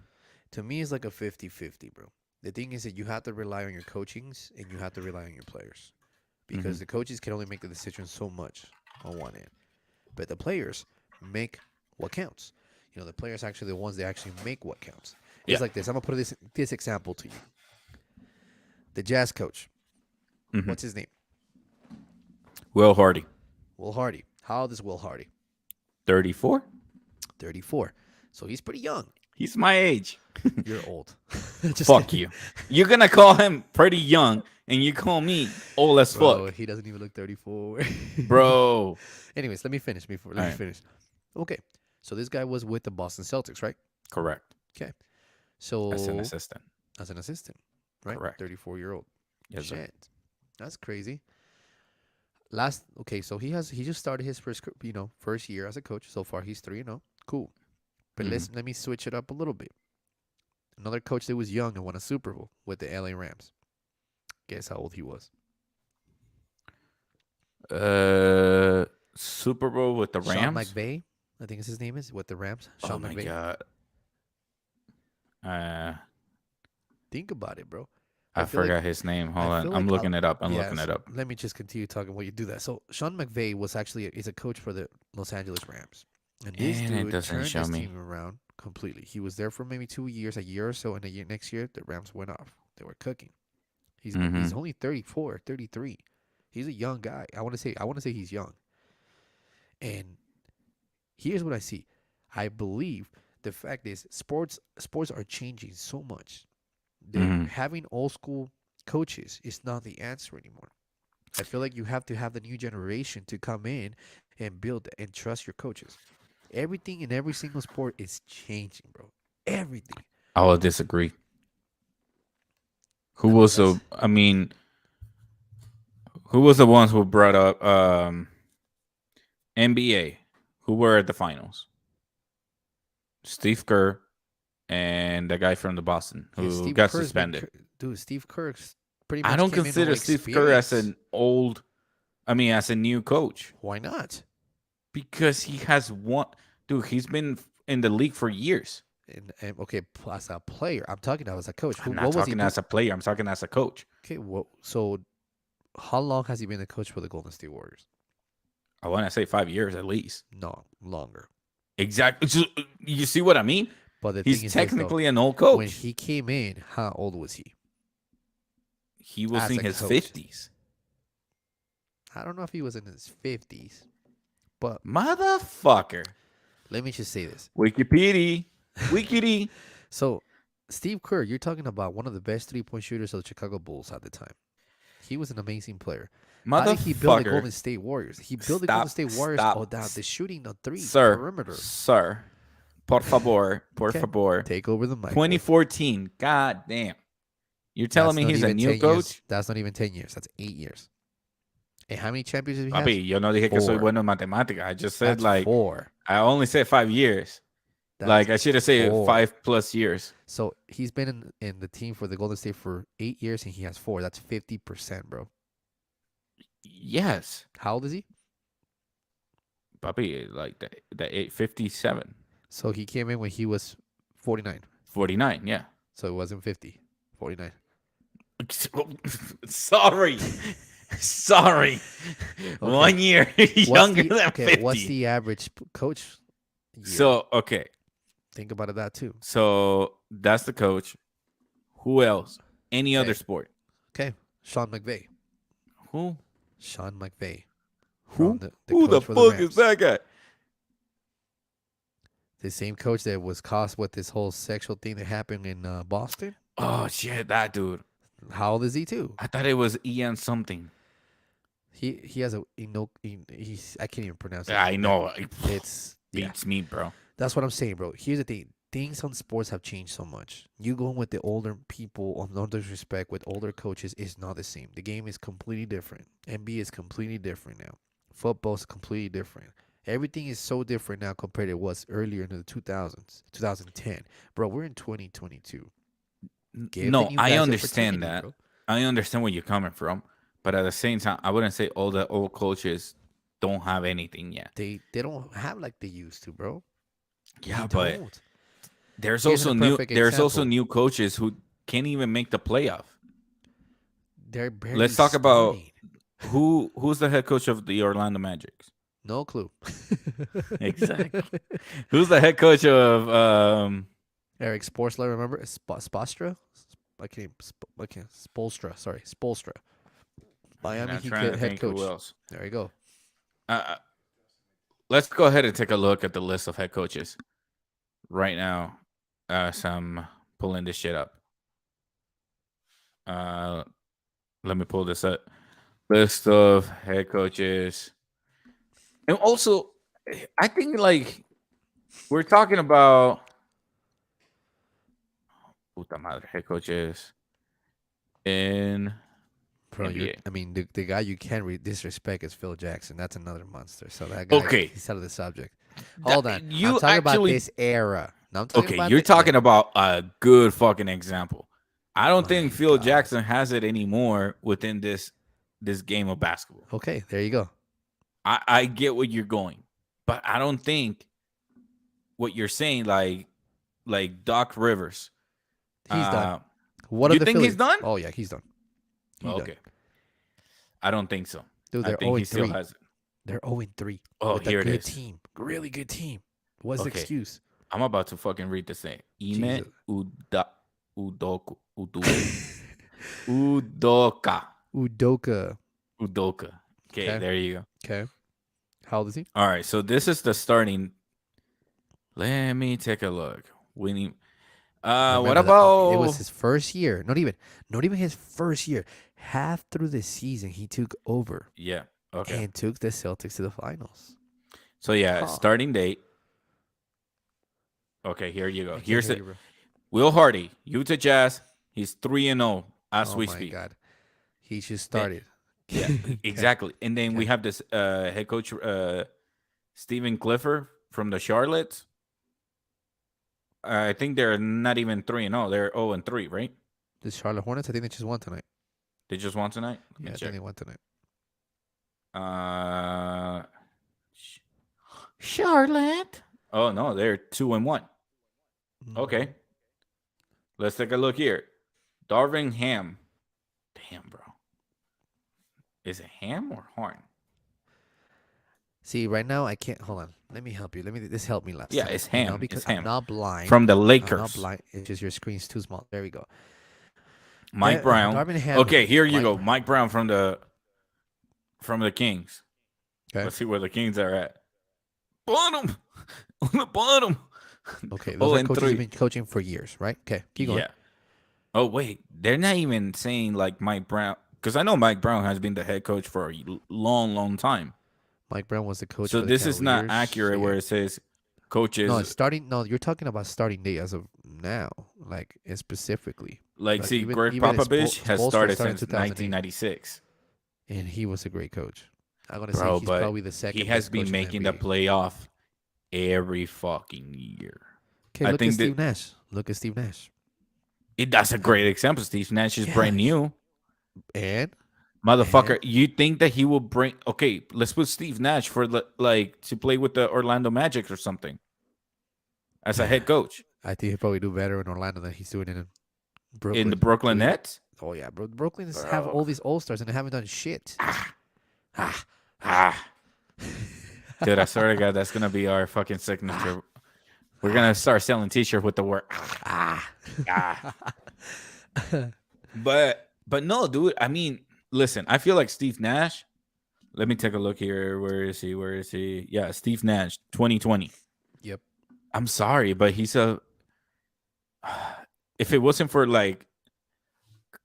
To me, it's like a 50-50, bro. The thing is that you have to rely on your coachings and you have to rely on your players Hmm. because the coaches can only make the decision so much on one end, but the players make what counts. The players actually the ones that actually make what counts. Yeah. It's like this. I'm gonna put this example to you. The Jazz coach, Hmm. what's his name? Will Hardy, Will Hardy. How old is Will Hardy? 34. 34. So he's pretty young. He's my age. You're old. Just Fuck kidding. you. You're gonna call him pretty young, and you call me old as Bro, fuck, he doesn't even look 34. bro. Anyways, let me finish before All let me right, finish. Okay. So this guy was with the Boston Celtics, right? correct. Okay. As an So assistant, as an assistant, right? correct. 34-year-old. Yes, sir. Shit. That's crazy. Okay, so he just started his first year as a coach. So far he's 3-0. Cool. But Hmm. let me switch it up a little bit. Another coach that was young and won a Super Bowl with the LA Rams. Guess how old he was? Super Bowl with the Sean Rams. McVay, I think his name is, with the Rams. Oh Sean my McVay. god. Uh, Think about it, bro. I I feel like forgot his name. Hold I on, feel I'm like looking it up. I'm looking yes. it up. Let me just continue talking while you do that. So Sean McVay was actually is a coach for the Los Angeles Rams, and this And it dude doesn't turned show this me. team around completely. He was there for maybe 2 years, a year or so, and next year the Rams went off. They were cooking. He's Hmm. only 34, 33. He's a young guy. I want to say he's young. And here's what I see. I believe the fact is sports are changing so much that Hmm. having old school coaches is not the answer anymore. I feel like you have to have the new generation to come in and build and trust your coaches. Everything in every single sport is changing, bro. Everything. I will disagree. Who I mean, was that's the? I mean, who was the ones who brought up NBA? Who were at the finals? Steve Kerr and the guy from the Boston yeah. who Steve got Kerr's been suspended. dude. Steve Kerr's pretty I much don't came in on consider Steve Kerr as experience. an old. I mean, as a new coach Why not? because he has one. Dude, he's been in the league for years. And okay, as a player, I'm talking about as a coach. I'm not What was he talking do? as a player. I'm talking as a coach. Okay, so how long has he been the coach for the Golden State Warriors? I want to say 5 years at least. No, longer. Exactly. So, you see what I mean? But the He's thing is this though, technically an old when coach. he came in, how old was he He was as in a his coach? 50s. I don't know if he was in his 50s, but Motherfucker. let me just say this. Wikipedia. Wikity. So, Steve Kerr, you're talking about one of the best 3-point shooters of the Chicago Bulls at the time. He was an amazing player. How did he build the Motherfucker. Golden State Warriors? He built the Golden State Warriors. Oh, down the shooting, the three, Sir. perimeter. Sir. Por favor. Por Okay, favor. take over the mic. 2014. God damn. You're telling That's me not he's a even new 10 coach? years. That's not even 10 years. That's 8 years. And how many championships he has? Papi, yo no dije que soy 4. bueno en matemática. I just said That's like 4. I only said 5 years. That's Like I should have said 4. 5+ years. So he's been in the team for the Golden State for 8 years, and he has 4. That's 50%, bro. Yes. How old is he? Papi, like the 857. So he came in when he was 49. 49, yeah. So it wasn't 50. 49. Sorry. Sorry. Okay. 1 year What's younger the, than okay, 50. what's the average coach Yeah. So okay, Think about it that too. so that's the coach. Who else? Any other Okay. sport? Okay. Sean McVay. Who? Sean McVay from Who? the Who the coach for the fuck is Rams. that guy? The same coach that was caught with this whole sexual thing that happened in Boston. Oh shit, that dude. How old is he too? I thought it was Ian something. He has a he's I can't even pronounce it. I know. It's yeah. Beats me, bro. That's what I'm saying, bro. Here's the thing. Things on sports have changed so much. You going with the older people, on no disrespect, with older coaches is not the same. The game is completely different. NBA is completely different now. Football's completely different. Everything is so different now compared to it was earlier in the 2000s, 2010. Bro, we're in 2022. Give the No, new I guys understand opportunity, that. bro. I understand where you're coming from, but at the same time, I wouldn't say all the old coaches don't have anything yet. They don't have like they used to, bro. Yeah, They but don't. there's Here's also a new. perfect There's also example. new coaches who can't even make the playoff. They're barely Let's talk about starting. who's the head coach of the Orlando Magic. No clue. Exactly. Who's the head coach of Eric Spoelstra, remember? Spolstra? I can't. Spolstra, sorry. Spolstra. Miami I'm Heat trying to head think who coach. else. There you go. Uh, let's go ahead and take a look at the list of head coaches right now as I'm pulling this shit up. Let me pull this up. List of head coaches. And also, I think like we're talking about puta madre, head coaches in Bro, NBA. I mean, the guy you can't disrespect is Phil Jackson. That's another monster. So that guy, Okay. he's out of the subject. Hold on. I'm You talking about actually this era. No, I'm talking okay, about you're the- talking about a good fucking example. I don't think My Phil God. Jackson has it anymore within this game of basketball. Okay, there you go. I get what you're going, but I don't think what you're saying like Doc Rivers. He's done. Uh, What you are the think he's Phillies? done? Oh yeah, he's done. He's done. Okay, I don't think so. Dude, I they're think he 0-3. still has it. They're 0-3. Oh, with here a it good is. team. Really good team. What's the Okay. excuse? I'm about to fucking read this thing. Ime Jesus. Udoka. Udoka. Udoka. Okay, Okay. there you go. Okay. How old is he? All right, so this is the starting. Let me take a look. We need. What Remember that- about? It was his first year. Not even his first year. Half through the season, he took over Yeah. Okay. and took the Celtics to the finals. So yeah, Huh. starting date. Okay, here you I go. can't Here's hear it. you, bro. Will Hardy, Utah Jazz. He's 3-0 as Oh we my speak. God. He just started. Yeah, exactly. And then we Okay. have this head coach Stephen Clifford from the Charlotte. I think they're not even 3-0. They're 0-3, right? The Charlotte Hornets, I think they just won tonight. They just won tonight. Let me Yeah, I check. think they won tonight. Charlotte. Oh no, they're 2-1. Okay. Mhm. Let's take a look here. Darvin Ham. Damn, bro. Is it Ham or Horn? See, right now I can't. Hold on. Let me help you. This helped me last Yeah, time. it's You know, Ham. because It's I'm Ham. not blind. From the I'm not Lakers. blind. It's just your screen's too small. There we go. Mike Brown. Darvin Ham. Okay, here you Mike go. Brown. Mike Brown from the Kings. Okay. Let's see where the Kings are at. Bottom. On the bottom. Okay. Those are coaches 0-3. you've been coaching for years, right? Okay. Keep going. Yeah. Oh wait, they're not even saying like Mike Brown, because I know Mike Brown has been the head coach for a long, long time. Mike Brown was the coach. So for the this is not Cavaliers. accurate Yeah. where it says coaches. No, it's starting. No, you're talking about starting date as of now, like specifically. like, see, even- Greg even Popovich has Spoelstra started started in since 2008. 1996. And he was a great coach. I'm gonna Bro, say he's but probably the second. He has best been coach in making the NBA. playoff every fucking year. Okay, I look think at that- Steve Nash. Look at Steve Nash. That's a great example. Steve Nash is brand Yes. new. And Motherfucker, you think that he will bring? Okay, let's put Steve Nash for like to play with the Orlando Magic or something as a head coach I think he'll probably do better in Orlando than he's doing in Brooklyn. in the Brooklyn Dude. Nets. Oh yeah, bro. Brooklyn have Bro. all these all stars and they haven't done shit. Ah, Dude, I swear to God, that's gonna be our fucking signature. We're gonna start selling T-shirts with the word Ah. ah. But no, dude. I mean, listen, I feel like Steve Nash. Let me take a look here. Where is he? Where is he? Yeah, Steve Nash, 2020. Yep. I'm sorry, but he's a. If it wasn't for like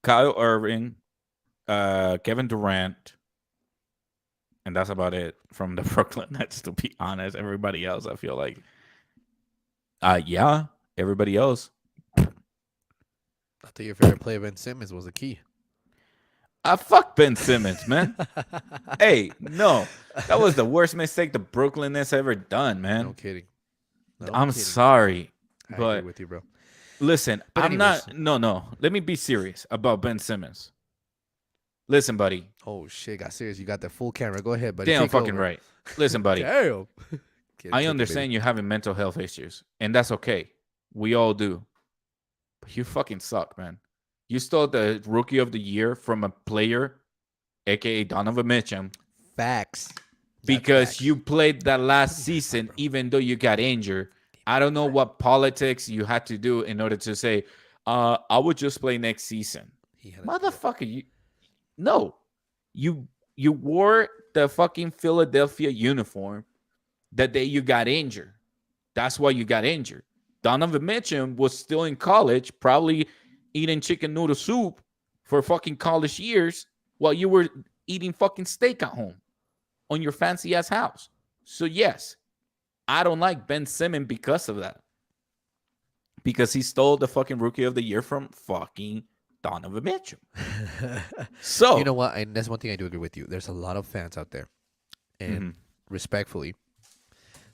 Kyle Irving, Kevin Durant, and that's about it from the Brooklyn Nets. To be honest, everybody else, I feel like, yeah, everybody else. I thought your favorite player, Ben Simmons, was the key. Fuck Ben Simmons, man. Hey, no, that was the worst mistake the Brooklyn Nets ever done, man. No kidding. No I'm kidding. sorry, I but agree with you, bro. listen, But I'm anyways. not. No. Let me be serious about Ben Simmons. Listen, buddy. Oh shit, got serious. You got the full camera. Go ahead, buddy. Damn Take fucking over. right. Listen, buddy. Damn. I understand you're having mental health issues, and that's okay. We all do. But you fucking suck, man. You stole the rookie of the year from a player, aka Donovan Mitchell, Facts. That's because facts. you played that last season, even though you got injured. I don't know what politics you had to do in order to say, I would just play next season. He had Motherfucker, you wore the fucking Philadelphia uniform the day you got injured. That's why you got injured. Donovan Mitchell was still in college, probably eating chicken noodle soup for fucking college years while you were eating fucking steak at home on your fancy ass house. So yes, I don't like Ben Simmons because of that. Because he stole the fucking rookie of the year from fucking Donovan Mitchell. So you know what? And that's one thing I do agree with you. There's a lot of fans out there, and respectfully,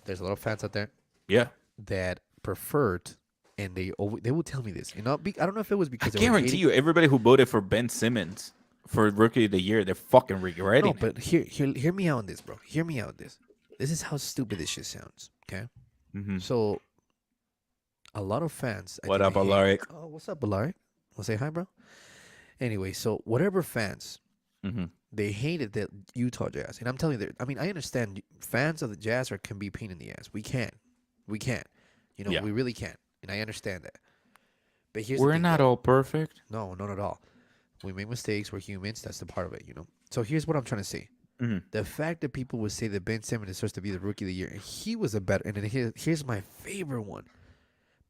there's a lot of fans out there yeah. that preferred, and they will tell me this. And I don't know if it was I because they were guarantee hating- you, everybody who voted for Ben Simmons for rookie of the year, they're fucking regretting No, it. but hear me out on this, bro. Hear me out on this. This is how stupid this shit sounds. Okay, Mhm. so a lot of fans. What think up, they hate- Alaric? Oh, what's up, Alaric? Wanna say hi, bro? Anyway, so whatever fans, Mhm. they hated the Utah Jazz, and I'm telling you, I mean, I understand fans of the Jazz can be a pain in the ass. We can, you know, Yeah. we really can, and I understand that. But here's We're the thing, not though. all perfect. No, not at all. We make mistakes. We're humans. That's the part of it, you know. So here's what I'm trying to say. Mhm. The fact that people would say that Ben Simmons is supposed to be the rookie of the year, and he was a better. And then here's my favorite one.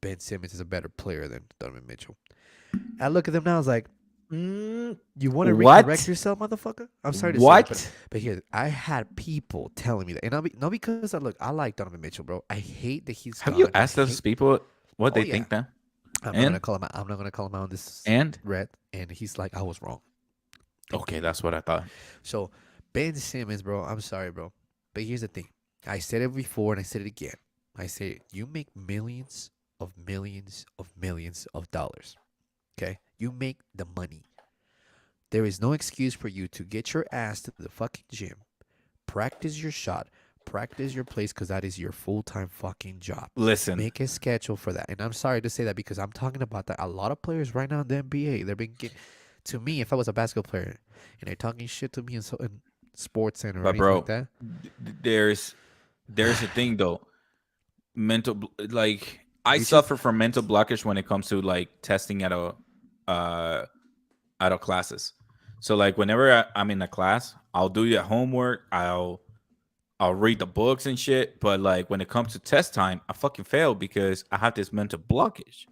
Ben Simmons is a better player than Donovan Mitchell. I look at them now. I was like, you want to What? recorrect yourself, motherfucker? I'm sorry to say, What? but here I had people telling me that, and not because I like Donovan Mitchell, bro. I hate that he's. Have gone. you I asked those hate- people what they yeah. think now? I'm not And? gonna call him. I'm not gonna call him out on this And red. And he's like, I was wrong. okay, that's what I thought. So Ben Simmons, bro, I'm sorry, bro. But here's the thing. I said it before and I said it again. I say you make millions of dollars. Okay? You make the money. There is no excuse for you to get your ass to the fucking gym, practice your shot, practice your plays, because that is your full-time fucking job. Listen, Make a schedule for that. And I'm sorry to say that because I'm talking about that. A lot of players right now in the NBA, they're being to me, if I was a basketball player and they're talking shit to me in Sports Center or but anything bro, like that. there's a thing though. Like I You just- suffer from mental blockage when it comes to like testing out of classes. So like whenever I'm in a class, I'll do your homework. I'll read the books and shit. But like when it comes to test time, I fucking fail because I have this mental blockage.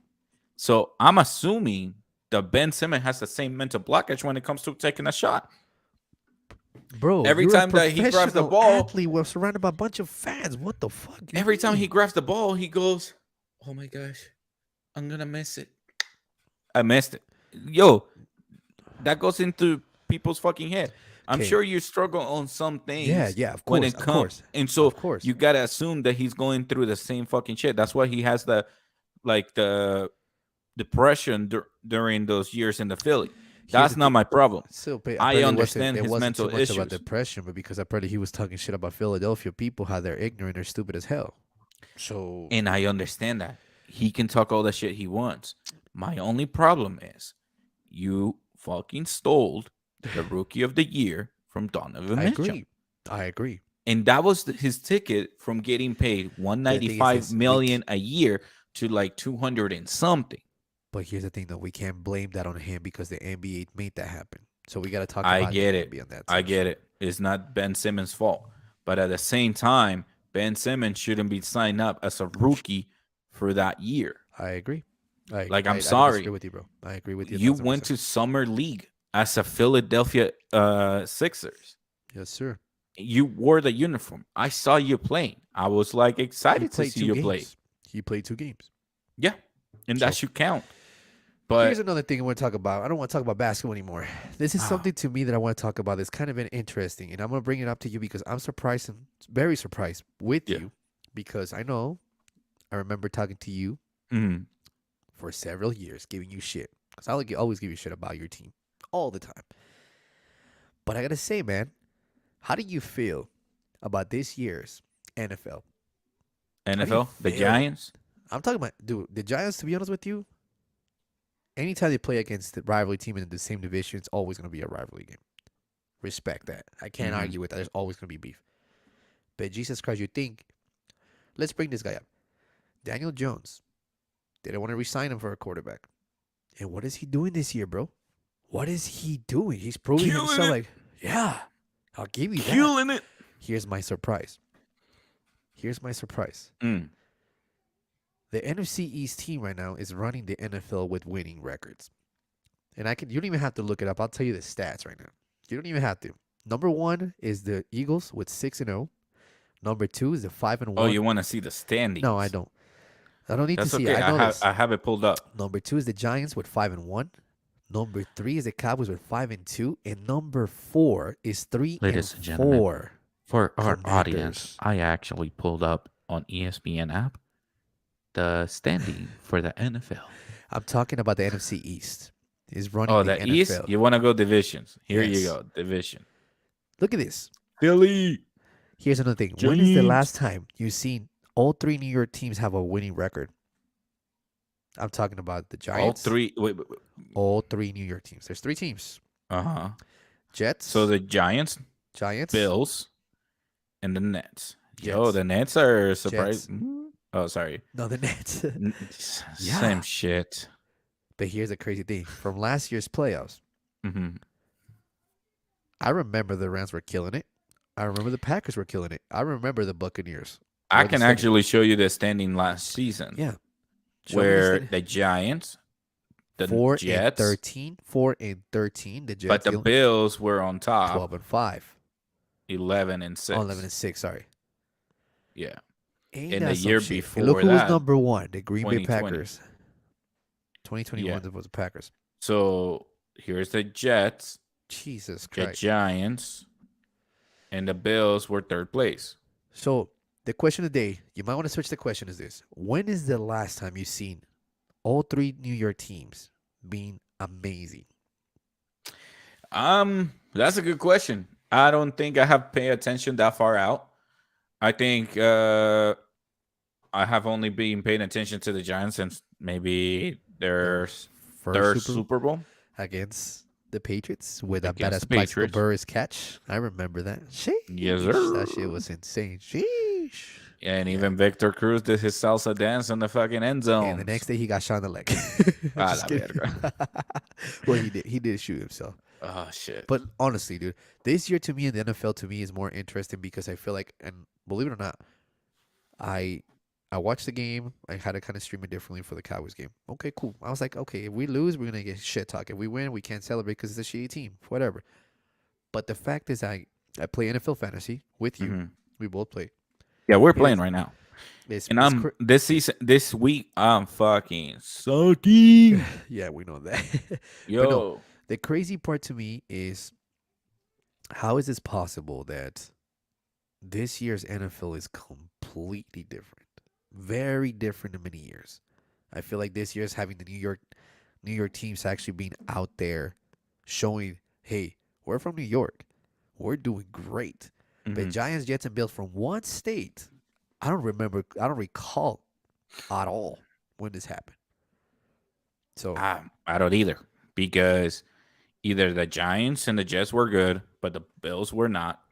So I'm assuming that Ben Simmons has the same mental blockage when it comes to taking a shot. Bro, every you're a time that he grabs the professional ball- athlete, we're surrounded by a bunch of fans. What the fuck? you Every time mean? he grabs the ball, he goes, "Oh my gosh, I'm gonna miss it. I missed it." Yo, that goes into people's fucking head. I'm Okay. sure you struggle on some things. Yeah, of When course, it of comes, course, and so of course. you gotta assume that he's going through the same fucking shit. That's why he has the depression during those years in the Philly. That's the not my problem. Still, I apparently understand it his wasn't mental too much about issues. depression, but because apparently he was talking shit about Philadelphia people, how they're ignorant, they're stupid as hell. So And I understand that. He can talk all the shit he wants. My only problem is you fucking stole the rookie of the year from Donovan I Mitchell. agree. and that was his ticket from getting paid The thing is 195 this, million a year to like 200 and something. but here's the thing though, we can't blame that on him because the NBA made that happen. So we got to talk I about the get it. NBA on that I too. get So it. It's not Ben Simmons' fault. But at the same time, Ben Simmons shouldn't be signed up as a rookie for that year. I agree. Like, I'm I don't disagree sorry. with you, bro. I agree with you a You thousand went percent. to Summer League as a Philadelphia Sixers. Yes, sir. You wore the uniform. I saw you playing. I was like He excited to played see two you play. games. He played 2 games. Yeah. And So that should count. here's But another thing I want to talk about. I don't want to talk about basketball anymore. This is something to me that I want to talk about that's kind of interesting. And I'm going to bring it up to you because I'm surprised and very surprised with Yeah. you because I remember talking to you mhm. for several years, giving you shit. Because I always give you shit about your team all the time. But I got to say, man, how do you feel about this year's NFL? do you NFL, the feel? Giants. I'm talking about, dude, the Giants, to be honest with you, anytime they play against the rivalry team in the same division, it's always going to be a rivalry game. Respect that. I can't Mhm. argue with that. There's always going to be beef. But Jesus Christ, you think, let's bring this guy up. Daniel Jones. They don't want to resign him for a quarterback. And what is he doing this year, bro? What is he doing? He's proving Killing himself it. like, yeah, I'll give you that. Killing it. Here's my surprise. Mm. The NFC East team right now is running the NFL with winning records. And you don't even have to look it up. I'll tell you the stats right now. You don't even have to. Number 1 is the Eagles with 6-0. Number 2 is the 5-1. Oh, you want to see the standings? No, I don't. I don't need That's to see okay. it. I know this. I have it pulled up. Number 2 is the Giants with 5-1. Number 3 is the Cowboys with 5-2. And number 4 is 3 Ladies and and gentlemen, 4. For our Commanders. audience, I actually pulled up on ESPN app the standing for the NFL. I'm talking about the NFC East. Is running Oh, the the NFL. East? You want to go divisions? Here you Yes. go. Division. Look at this. Philly. Here's another thing. When is the Giants. last time you've seen all 3 New York teams have a winning record? I'm talking about the All Giants. three. Wait. All 3 New York teams. There's 3 teams. Uh-huh. Jets. So the Giants, Giants. Bills, and the Nets. Yo, Jets. the Nets are Jets. surprised. Oh, sorry. No, the Nets. Yeah. Same shit. But here's the crazy thing. From last year's playoffs, hmm I remember the Rams were killing it. I remember the Packers were killing it. I remember the Buccaneers. I Or the can second- actually show you the standing last season. Yeah. Show me the Where standing. the Giants, the 4 Jets, and 13. 4 and 13. The Jets. but the only- Bills were on top, 12 and 5. 11 and 6. Oh, 11 and 6. Sorry. Yeah. Ain't In that the some year shit? before And look who was that, number 1. The Green Bay 2020. Packers. 2021 was the Packers. So here's the Jets, Jesus the Christ. Giants, and the Bills were third place. So the question of the day, you might want to switch the question, is this. When is the last time you've seen all 3 New York teams being amazing? That's a good question. I don't think I have paid attention that far out. I think I have only been paying attention to the Giants since maybe their third Super Bowl. against the Patriots with a Against badass the Plaxico Patriots. Burris catch. I remember that. Sheesh. Yes, That sir. shit was insane. Sheesh. And even Victor Cruz did his salsa dance in the fucking end zone. And the next day he got shot in the leg. Ah, Just la kidding. Well, he did. He did shoot himself. Oh shit. But honestly, dude, this year to me in the NFL to me is more interesting because I feel like, and believe it or not, I watched the game. I had to kind of stream it differently for the Cowboys game. Okay, cool. I was like, okay, if we lose, we're gonna get shit talk. If we win, we can't celebrate because it's a shitty team. Whatever. But the fact is, I play NFL fantasy with you. Mhm. We both play. Yeah, we're playing right now. It's, And it's I'm cra- this week I'm fucking sucking. yeah, we know that. Yo. no. The crazy part to me is, how is this possible that this year's NFL is completely different, very different in many years? I feel like this year's having the New York teams actually being out there, showing, hey, we're from New York, we're doing great. But Mhm. Giants, Jets, and Bills from one state, I don't recall at all when this happened. So I don't either, because either the Giants and the Jets were good, but the Bills were not.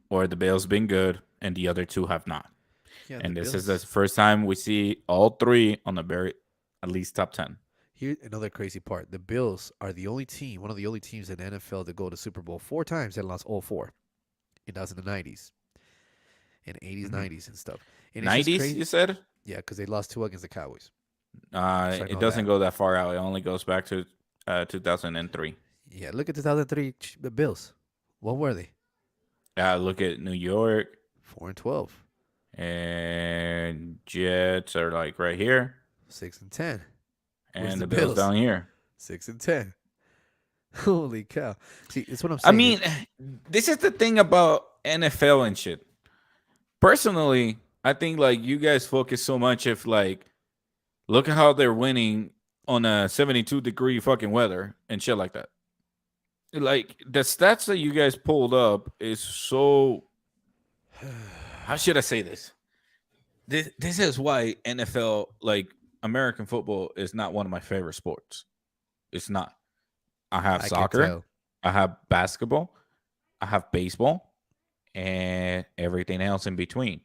or the Bills been good and the other two have not. Yeah, the And this is the Bills. first time we see all three on the very at least top 10. Here, another crazy part: the Bills are the only team, one of the only teams in the NFL to go to Super Bowl 4 times and lost all four. And that was in the '90s, and '80s, Mhm. '90s, and stuff. And it's just 90s, crazy. you said? Yeah, because they lost two against the Cowboys. So I It know doesn't that. go that far out. It only goes back to 2003. Yeah, look at 2003, the Bills. What were they? Look at New York 4-12, and Jets are like right here, 6-10. Where's and the the Bills Bills? down here. 6-10. Holy cow! See, that's what I'm I saying. mean, this is the thing about NFL and shit. Personally, I think like you guys focus so much if like look at how they're winning on a 72-degree fucking weather and shit like that. Like the stats that you guys pulled up is so, how should I say this? This is why NFL, like American football, is not one of my favorite sports. It's not. I have I can soccer, tell. I have basketball, I have baseball, and everything else in between.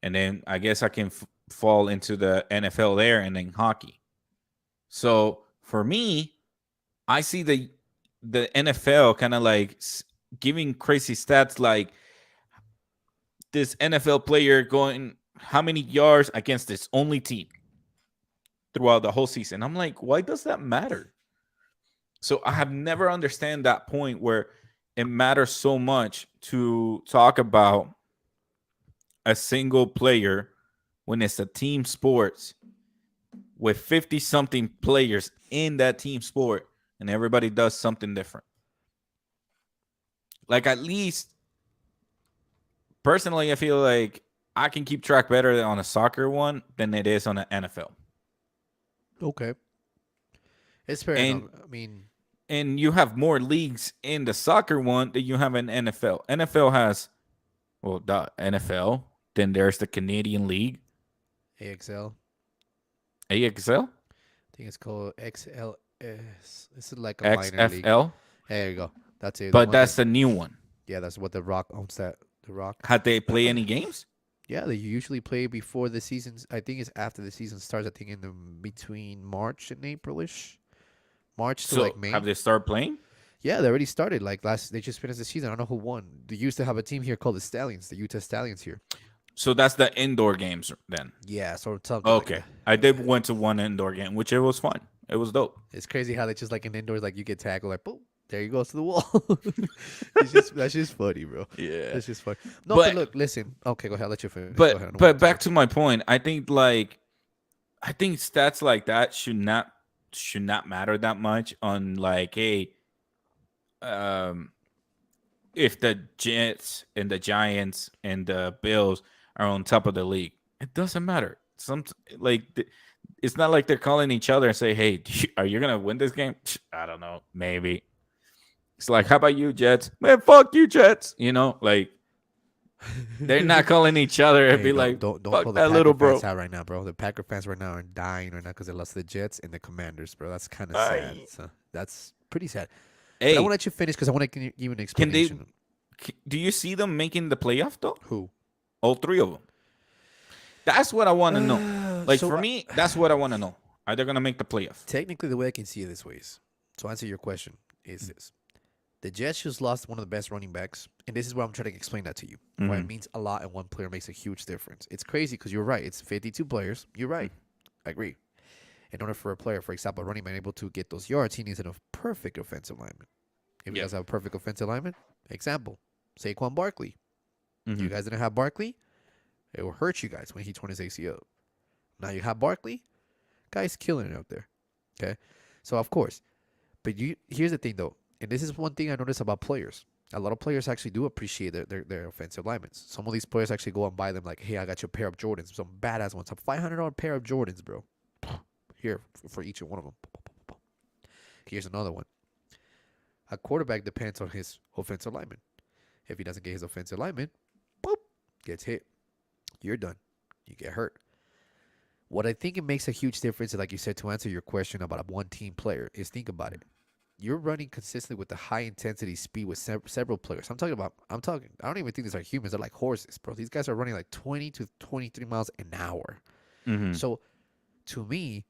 And then I guess I can fall into the NFL there, and then hockey. So for me, I see the NFL kind of like giving crazy stats like this NFL player going how many yards against this only team throughout the whole season. I'm like, why does that matter? So I have never understand that point where it matters so much to talk about a single player when it's a team sports with 50 something players in that team sport and everybody does something different. Like at least personally, I feel like I can keep track better on a soccer one than it is on an NFL. Okay, it's fair enough. And I mean, you have more leagues in the soccer one than you have in NFL. NFL has well the NFL, then there's the Canadian League, AXL. AXL, I think it's called XLS. This is like a minor league. XFL, There you go. That's it. The but one that, that's the new one. yeah, that's what The Rock owns. That The Rock. Had they play any games? Yeah, they usually play before the seasons. I think it's after the season starts. I think in the between March and Aprilish. March to like So May. have they started playing? Yeah, they already started. Like last, they just finished the season. I don't know who won. They used to have a team here called the Stallions, the Utah Stallions here. So that's the indoor games then. Yeah, sort of something like Okay, that. I did went to one indoor game, which it was fun. It was dope. It's crazy how they just like in indoors, like you get tackled, like boom, there you go to the wall. That's just funny, bro. Yeah, That's just funny. No, but but look, listen. Okay, go ahead. I'll let you finish. Go ahead. I don't but want to back talk. to my point. I think stats like that should not matter that much on like hey um if the Jets and the Giants and the Bills are on top of the league. It doesn't matter. Some like it's not like they're calling each other and say, "Hey, are you gonna win this game?" I don't know. Maybe it's like, "How about you, Jets?" Man, fuck you, Jets. You know, like they're not calling each other and Hey, be don't like, don't pull "Fuck the that Packer little fans bro." out right now, bro. The Packer fans right now are dying right now because they lost to the Jets and the Commanders, bro. That's kind of sad. Aye. So that's pretty sad. But I want Hey, to let you finish because I want to give you an can they? explanation. Do you see them making the playoff though? Who? All three of them. That's what I want to know. Like So for me, that's what I want to know. Are they gonna make the playoff? technically, the way I can see it this way is to answer your question is this: the Jets just lost one of the best running backs, and this is why I'm trying to explain that to you. Why it Mhm. means a lot and one player makes a huge difference. It's crazy because you're right. It's 52 players. You're right. I agree. In order for a player, for example, a running man able to get those yards, he needs a perfect offensive lineman. If he Yeah. does have a perfect offensive lineman, example, Saquon Barkley. You Mhm. guys didn't have Barkley, it will hurt you guys when he torn his ACL. Now you have Barkley, guy's killing it out there. Okay, so of course, but you here's the thing though, and this is one thing I notice about players. A lot of players actually do appreciate their offensive linemen. Some of these players actually go and buy them like, hey, I got you a pair of Jordans, some badass ones, a $500 pair of Jordans, bro. Here for each one of them. Here's another one. A quarterback depends on his offensive lineman. If he doesn't get his offensive lineman, boop, gets hit. You're done. You get hurt. What I think it makes a huge difference, like you said, to answer your question about a one team player, is think about it. you're running consistently with the high intensity speed with several players. I'm talking. I don't even think these are humans. They're like horses, bro. These guys are running like 20 to 23 miles an hour. Hmm. So to me,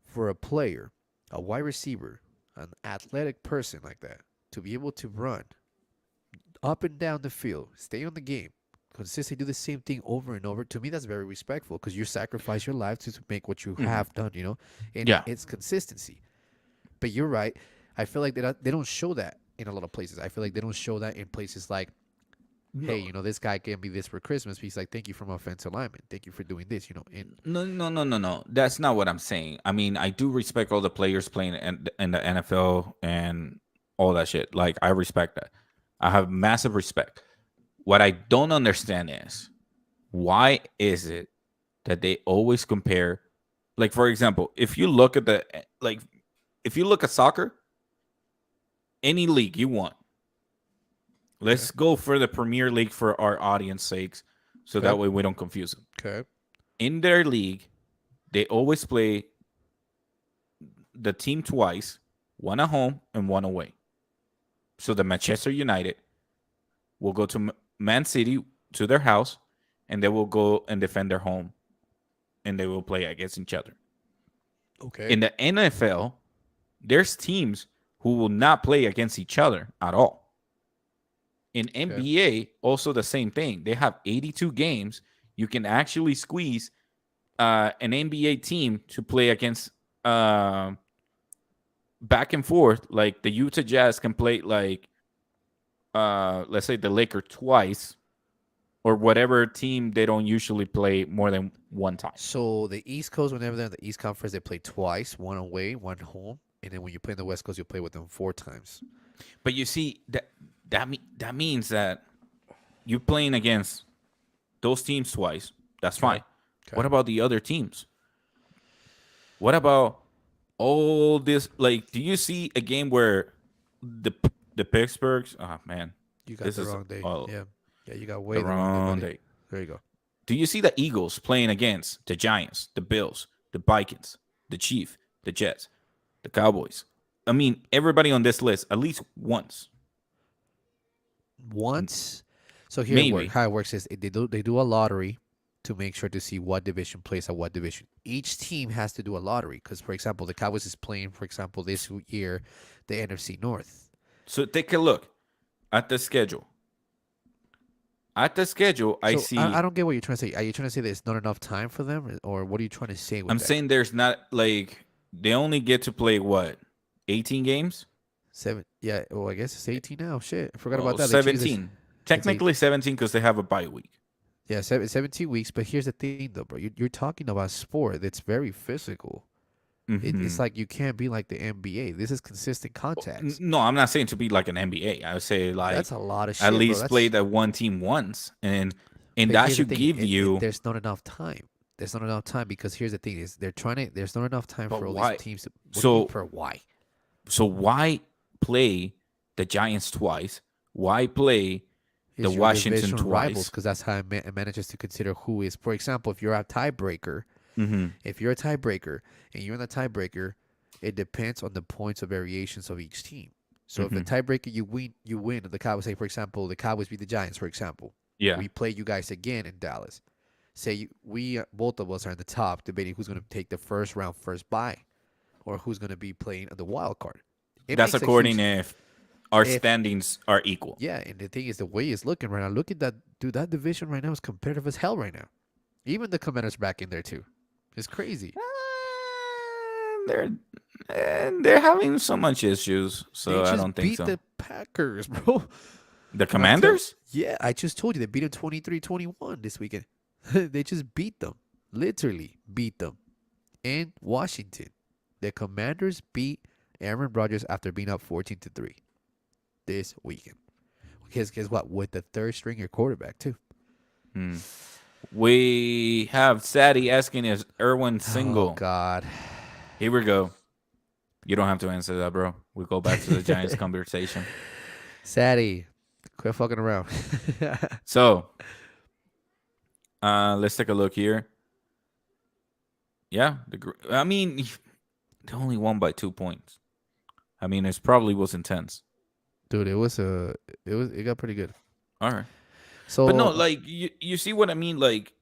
for a player, a wide receiver, an athletic person like that, to be able to run up and down the field, stay on the game, consistently do the same thing over and over, to me that's very respectful because you sacrifice your life to make what you Hmm. have done, and Yeah. it's consistency. But you're right. I feel like they don't show that in a lot of places. I feel like they don't show that in places like, hey, No, this guy gave me this for Christmas. He's like, thank you from offensive lineman. Thank you for doing this, and no, no, no, no, no. That's not what I'm saying. I mean, I do respect all the players playing in the NFL and all that shit. Like, I respect that. I have massive respect. What I don't understand is why is it that they always compare, like, for example, if you look at if you look at soccer, any league you want, okay, let's go for the Premier League for our audience sakes, so that okay, way we don't confuse them. okay, In their league, they always play the team twice, one at home and one away. So the Manchester United will go to Man City to their house, and they will go and defend their home, and they will play against each other. okay, In the NFL, there's teams who will not play against each other at all. In okay. NBA, also the same thing. They have 82 games. You can actually squeeze an NBA team to play against back and forth. Like the Utah Jazz can play like let's say the Lakers twice, or whatever team they don't usually play more than one time. So the East Coast, whenever they're in the East Conference, they play twice, one away, one home, and then when you play in the West Coast, you play with them 4 times. But you see that means that you're playing against those teams twice. That's Okay, fine. What okay. about the other teams? What about all this? Like, do you see a game where the the Pittsburghs? Oh man, You got this the is wrong day. all Yeah, yeah, you got the way the wrong day, wrong buddy. day. There you go. Do you see the Eagles playing against the Giants, the Bills, the Vikings, the Chiefs, the Jets, the Cowboys? I mean, everybody on this list at least once, Once, so here it work. maybe. How it works is they do a lottery to make sure to see what division plays at what division. Each team has to do a lottery because, for example, the Cowboys is playing, for example, this year, the NFC North. So take a look at the schedule. At the schedule, I So I see. don't get what you're trying to say. Are you trying to say there's not enough time for them, or what are you trying to say with I'm that? saying there's not like they only get to play what 18 games. Seven, yeah. Oh, I guess it's 18 now. Shit, I forgot about Well, that. They changed this. 17. It's eight. Technically 17 because they have a bye week. Yeah, 17 weeks. But here's the thing, though, bro. You're talking about sport that's very physical. It's Hmm. like you can't be like the NBA. This is consistent contacts. No, I'm not saying to be like an NBA. I would say like That's a lot of at shit, bro. least play That's that one team once, and But that here's the should thing. give you. There's not enough time. There's not enough time because here's the thing: is they're trying to. There's not enough time But for all these why? teams. What do you mean So for why? why play the Giants twice? Why play the Is your Washington division rivals? twice? Because that's how it manages to consider who is. For example, if you're a tiebreaker, Hmm. if you're a tiebreaker and you're in the tiebreaker, it depends on the points of variations of each team. So if the Hmm. tiebreaker you win, you win. The Cowboys say, for example, the Cowboys beat the Giants. For example, Yeah. we play you guys again in Dallas. Say we both of us are in the top, debating who's going to take the first round first bye, or who's going to be playing the wild card. It That's makes a according huge if our if standings are equal. yeah. And the thing is, the way it's looking right now. Look at that, dude. That division right now is competitive as hell right now. Even the Commanders back in there too. It's crazy. They're they're having so much issues, They so I just don't think beat so. the Packers, bro. The I'm tell- Commanders? yeah, I just told you they beat them 23-21 this weekend. They just beat them. Literally beat them. In Washington. The Commanders beat Aaron Rodgers after being up 14-3 this weekend. Because guess what? With the third stringer quarterback too. Hmm. We have Sadie asking is Irwin Oh single. God. Here we go. You don't have to answer that, bro. We go back to the Giants conversation. Sadie, quit fucking around. So, let's take a look here. Yeah, I mean, they only won by 2 points. I mean, it probably was intense. Dude, it got pretty good. All right. But no, So like you see what I mean? Like,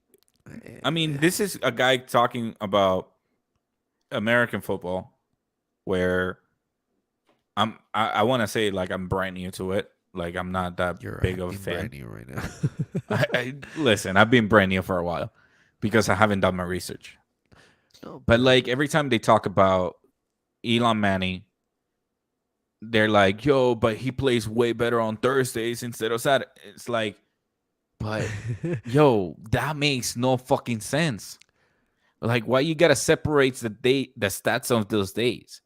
I mean, eh, this is a guy talking about American football where I want to say like I'm brand new to it. Like I'm not that you're big of a acting fan. brand new right now. I listen, I've been brand new for a while because I haven't done my research. No, But but like every time they talk about Elon Manning, they're like, "Yo, but he plays way better on Thursdays instead of Saturday." It's like, but yo, that makes no fucking sense. Like, why you gotta separate the stats of those days?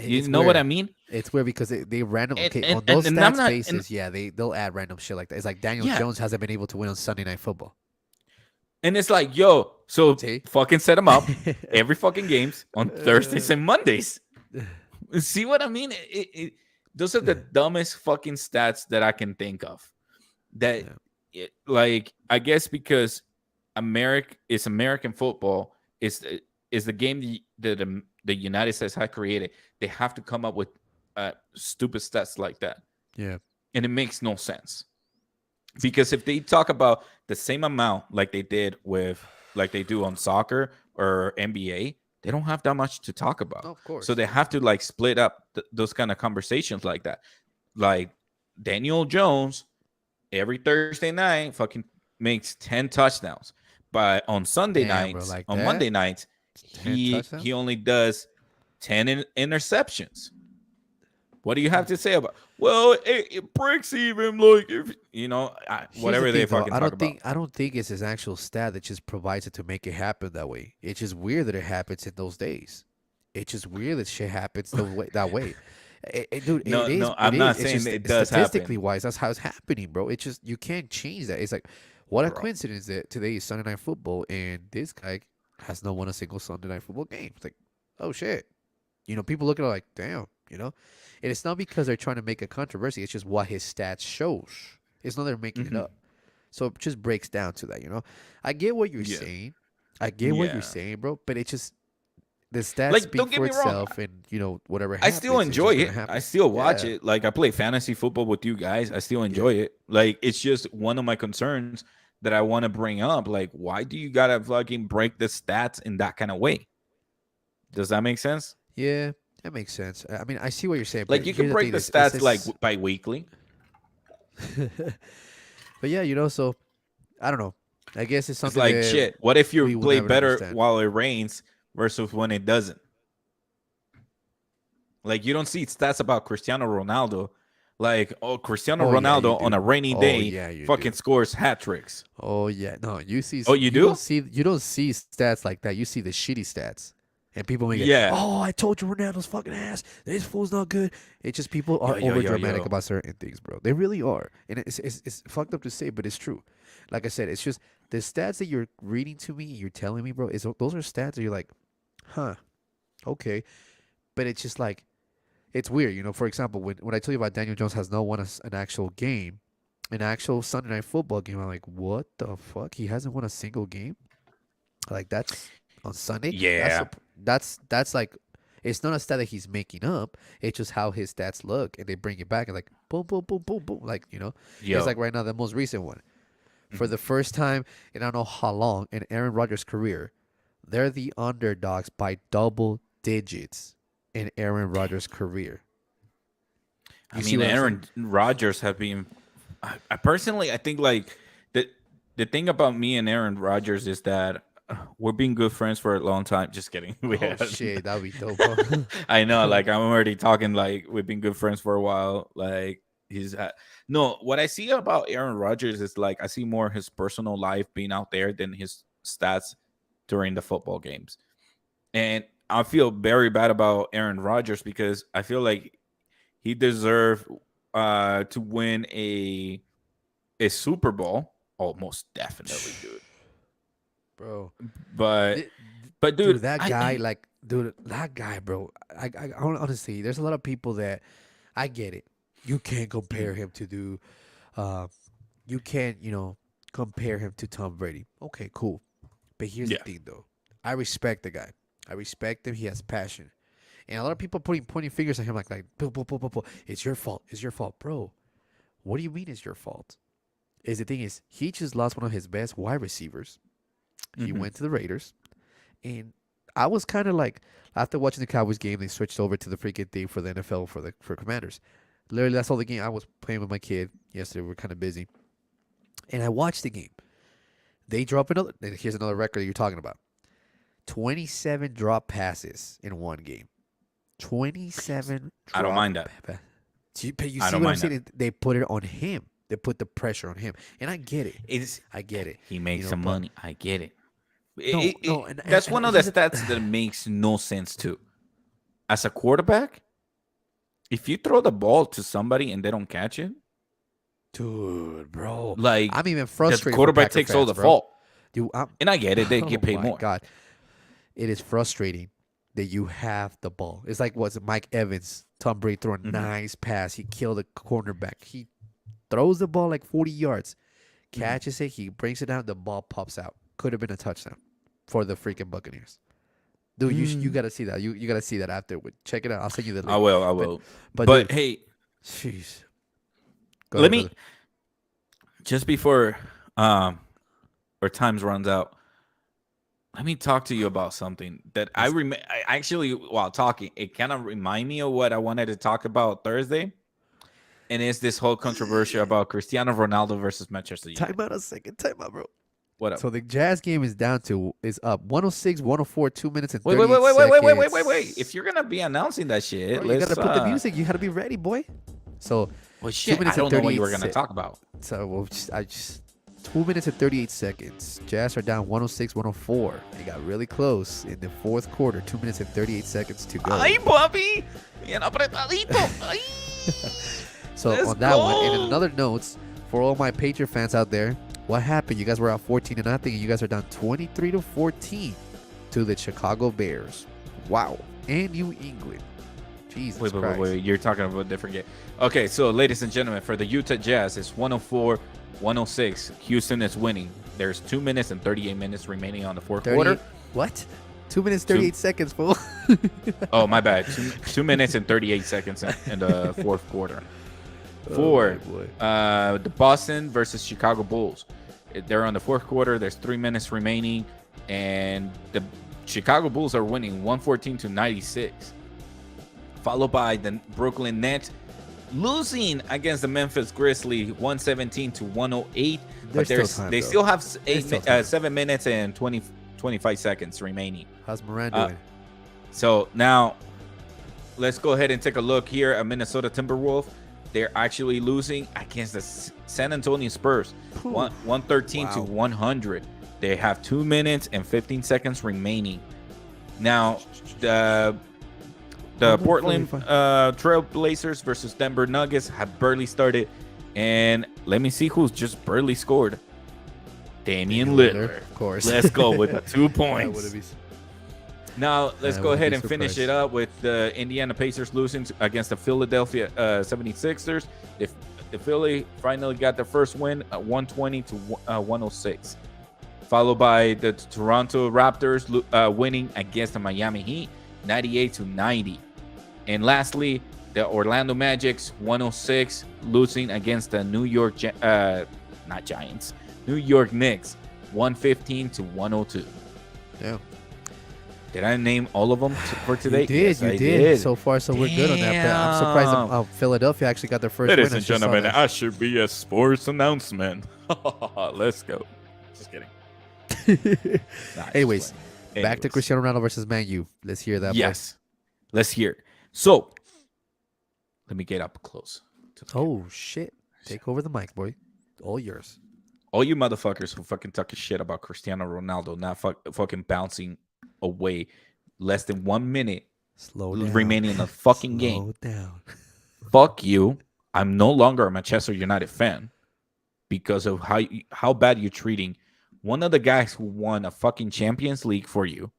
You it's know what I weird. mean? It's weird because they random And okay and on and, those and I'm stats not. And bases. Yeah, they'll add random shit like that. It's like Daniel yeah, Jones hasn't been able to win on Sunday Night Football. and it's like, yo, so See, fucking set them up every fucking games on Thursdays Uh, and Mondays. See what I mean? Those are the dumbest fucking stats that I can think of. That, yeah, like, I guess because American football is the game that the United States had created. They have to come up with stupid stats like that, yeah. and it makes no sense. Because if they talk about the same amount like they do on soccer or NBA, they don't have that much to talk about. No, of So course. they have to like split up those kind of conversations like that. Like Daniel Jones every Thursday night fucking makes 10 touchdowns. But Damn, bro, like On that. Monday nights, 10 he touchdowns. only does 10 interceptions. What do you have to say about? Well, it breaks even. Like if Here's the whatever they thing, though. fucking talk about. I don't think it's his actual stat that just provides it to make it happen that way. It's just weird that it happens in those days. It's just weird that shit happens that way. Dude, No, it is. no, It I'm not is. It's saying just it does statistically happen, wise, that's how it's happening, bro. It's just you can't change that. It's like what a bro. coincidence that today is Sunday Night Football and this guy has not won a single Sunday Night Football game. It's like, oh shit. People look at it like, damn. And it's not because they're trying to make a controversy. It's just what his stats shows. It's not they're making it Hmm. up. So it just breaks down to that. I get what you're Yeah, saying. I get what you're yeah. saying, bro. But it just the stats Like, speak don't get for me wrong. itself, and whatever I still happens, it's enjoy just gonna it. I happen. still watch Yeah, it. Like I play fantasy football with you guys. I still yeah, enjoy it. Like it's just one of my concerns that I want to bring up. Like, why do you gotta fucking break the stats in that kind of way? Does that make sense? yeah. That makes sense. I mean, I see what you're saying, but Like you can here's the break thing: the this is stats like this. bi-weekly. But yeah, so I don't know. I guess it's It's something like that shit. What if you we will play never better understand. while it rains versus when it doesn't? Like you don't see stats about Cristiano Ronaldo. Like, oh, Cristiano Oh yeah, you Ronaldo on do. a rainy Oh day yeah, you fucking do. scores hat tricks. Oh yeah, no, Oh, you do? you don't see stats like that. You see the shitty stats, and people make it. Yeah. Oh, I told you Ronaldo's fucking ass. This fool's not good. It's just people Yo, are yo, over yo, dramatic yo. about certain things, bro. They really are, and it's fucked up to say, but it's true. Like I said, it's just the stats that you're reading to me, you're telling me, bro. Those are stats that you're like, huh, okay, but it's just like it's weird, For example, when I tell you about Daniel Jones has not won an actual game, an actual Sunday Night Football game, I'm like, what the fuck? He hasn't won a single game. Like that's on Sunday. Yeah. That's like, it's not a stat that he's making up. It's just how his stats look, and they bring it back and like boom, boom, boom, boom, boom. Like it's like Yo. right now the most recent one. For Mhm. the first time in I don't know how long in Aaron Rodgers' career, they're the underdogs by double digits in Aaron Rodgers' career. I You see mean, what I'm saying? Aaron Rodgers have been. I personally, I think like the thing about me and Aaron Rodgers is that we're being good friends for a long time. Just kidding. We Oh have. shit, that'd be dope. Huh? I know. Like I'm already talking. Like we've been good friends for a while. Like he's no. What I see about Aaron Rodgers is like I see more his personal life being out there than his stats during the football games. And I feel very bad about Aaron Rodgers because I feel like he deserved to win a Super Bowl. Almost definitely, dude. Bro, But Th- but dude, dude, that guy, bro. Honestly, there's a lot of people that I get it. You can't compare him to uh, you can't, compare him to Tom Brady. Okay, cool. But here's the yeah. thing, though. I respect the guy. I respect him. He has passion. And a lot of people pointing fingers at him like "Boo, boo, boo, boo, boo. It's your fault. It's your fault, bro. What do you mean it's your fault? Is the thing is he just lost one of his best wide receivers. He Mhm. went to the Raiders, and I was kind of like after watching the Cowboys game, they switched over to the freaking thing for the NFL for Commanders. Literally, that's all the game. I was playing with my kid yesterday. We were kind of busy, and I watched the game. They drop another. And here's another record that you're talking about: 27 drop passes in one game. 27. I don't mind that. But you I see don't what I'm mind that. saying? They put it on him. They put the pressure on him, and I get it. It's I get it. he makes know, some but- money. I get it. No, That's one of the here's stats that makes no sense too. As a quarterback, if you throw the ball to somebody and they don't catch it, dude, bro. like I'm even the frustrated. for quarterback Packer takes all fans, the bro. fault. Dude, And I get it; they get oh paid my more. God, it is frustrating that you have the ball. It's like what's it, Mike Evans, Tom Brady threw a Mhm. nice pass. He killed a cornerback. He throws the ball like 40 yards, catches it. He brings it down. The ball pops out. Could have been a touchdown for the freaking Buccaneers. Dude, you gotta see that. You gotta see that afterward. Check it out. I'll send you the link. I will. I will. But, But dude, hey, jeez. Go let ahead, me brother. just before our times runs out. Let me talk to you about something that I actually, while talking, it kind of remind me of what I wanted to talk about Thursday, and it's this whole controversy about Cristiano Ronaldo versus Manchester United. Time out a second. Time out, bro. What up? So the Jazz game is up 106, 104, 2 minutes and 38 Wait, seconds. wait. If you're gonna be announcing that shit, Bro, you let's gotta put the music. You gotta be ready, boy. So, Well, shit, I minutes don't and know what you were 38 gonna talk about. well, I just 2 minutes and 38 seconds. Jazz are down 106, 104. They got really close in the fourth quarter. 2 minutes and 38 seconds to go. Ay, papi, bien apretadito. Ay. So let's on that one, and go. in another notes for all my Patriot fans out there, what happened? You guys were out 14-0, and you guys are down 23-14 to the Chicago Bears. Wow, and New England. Jesus Christ. Wait. You're talking about a different game. Okay, so ladies and gentlemen, for the Utah Jazz, it's 104-106. Houston is winning. There's 2 minutes and 38 minutes remaining on the fourth 38 quarter. What? 2 minutes 38 seconds, fool. Oh, my bad. 2 minutes and 38 seconds in the fourth quarter. For the Boston versus Chicago Bulls. They're on the fourth quarter. There's 3 minutes remaining, and the Chicago Bulls are winning 114-96. Followed by the Brooklyn Nets losing against the Memphis Grizzlies 117-108. But There's still time, they though. still have There's still time. 7 minutes and 25 seconds remaining. How's Moran Uh, doing? So now let's go ahead and take a look here at Minnesota Timberwolves. They're actually losing against the San Antonio Spurs, 113 to Wow. 100. They have 2 minutes and 15 seconds remaining. Now, the Portland Trail Blazers versus Denver Nuggets have barely started, and let me see who's just barely scored. Damian Lillard. Of course. Let's go with the 2 I points. wouldn't be- Now, let's I go wouldn't ahead be and finish surprised. it up with the Indiana Pacers losing against the Philadelphia 76ers. The Philly finally got their first win at 120 to 106. Followed by the Toronto Raptors winning against the Miami Heat 98 to 90. And lastly, the Orlando Magic's 106 losing against the New York New York Knicks 115 to 102. Yeah. Did I name all of them for today? You did. Yes, You I did. So far, so we're good on that. But I'm surprised Damn. Philadelphia actually got their first Ladies win. and gentlemen, I should be a sports announcement. Let's go. Just kidding. Nah, just Anyways, playing. back to Cristiano Ronaldo versus Man U. Let's hear that. boy. Yes. Let's hear it. So, let me get up close. to the camera. Oh, shit. Take over the mic, boy. All yours. All you motherfuckers who fucking talk shit about Cristiano Ronaldo not fucking bouncing away less than 1 minute Slow down. remaining in the fucking game. Slow down. Fuck you. I'm no longer a Manchester United fan because of how bad you're treating one of the guys who won a fucking Champions League for you,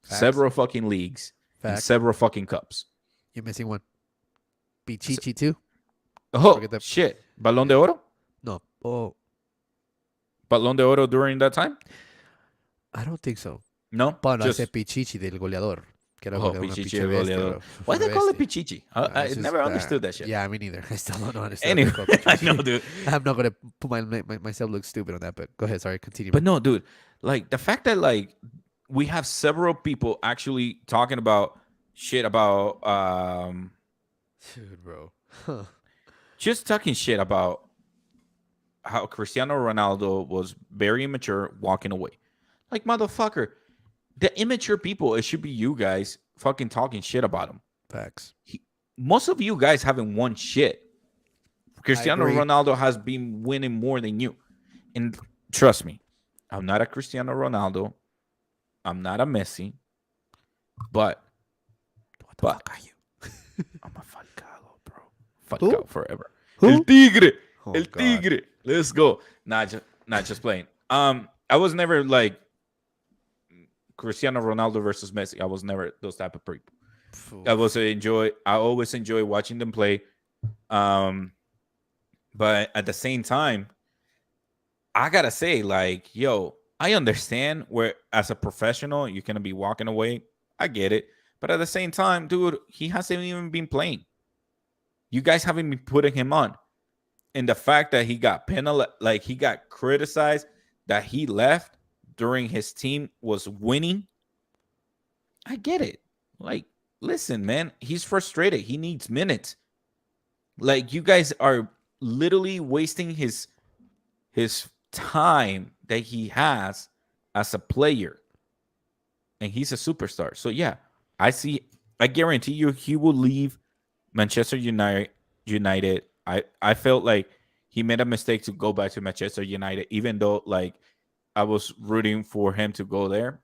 Facts. several fucking leagues, and Facts. several fucking cups. You're missing one. Pichichi too? Oh, Forget that. shit. Balón de Oro? No. Oh, Balón de Oro during that time? I don't think so. No? But I Just, said Pichichi del goleador. Que era Oh, una Pichichi pinche el bestia, goleador. bro. Why Una they call it bestia. Pichichi? It's I just, never understood that shit. yeah, me neither. I still don't understand Anyway, why they call I know, Pichichi. dude. I'm not gonna put myself look stupid on that, but go ahead. Sorry, continue, But man. no, dude. Like the fact that like we have several people actually talking about shit about Dude, bro. Huh. just talking shit about how Cristiano Ronaldo was very immature walking away. Like motherfucker, the immature people, it should be you guys fucking talking shit about him. Facts. Most of you guys haven't won shit. I Cristiano agree. Ronaldo has been winning more than you. And trust me, I'm not a Cristiano Ronaldo. I'm not a Messi. But What the but fuck are you? I'm a Falcao, bro. Falcao Who? forever. El Who? Tigre. Oh El God. Tigre. Let's go. Not just playing. I was never like Cristiano Ronaldo versus Messi. I was never those type of people. Oof. I always enjoy watching them play. Um, but at the same time, I gotta say, like, yo, I understand where as a professional you're gonna be walking away. I get it. But at the same time, dude, he hasn't even been playing. You guys haven't been putting him on. And the fact that he got penalized, like he got criticized that he left during his team was winning. I get it. Like, listen, man, he's frustrated. He needs minutes. Like, you guys are literally wasting his time that he has as a player, and he's a superstar. So yeah, I guarantee you, he will leave Manchester United. I felt like he made a mistake to go back to Manchester United, even though like I was rooting for him to go there.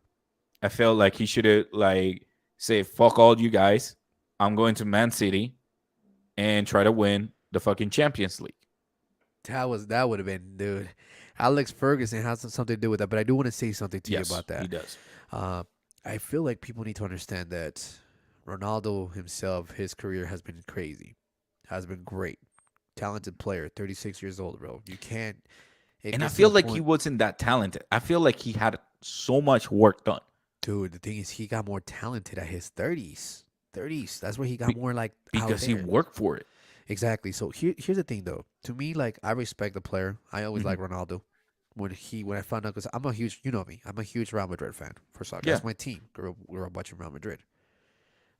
I felt like he should have like say fuck all you guys. I'm going to Man City and try to win the fucking Champions League. That would have been, dude. Alex Ferguson has something to do with that, but I do want to say something to you Yes, about he that. does. Uh, I feel like people need to understand that Ronaldo himself, his career has been crazy, has been great, talented player, 36 years old, bro. You can't. It And I gets to feel a like he point, wasn't that talented. I feel like he had so much work done dude. The thing is, he got more talented at his 30s. 30s. That's where he got be- more like out because he there. worked for it. Exactly. So here's the thing, though. To me, like I respect the player. I always Mhm. like Ronaldo. When I found out, because I'm a huge, you know me, I'm a huge Real Madrid fan for soccer. Yeah. That's my team. Grew up watching Real Madrid.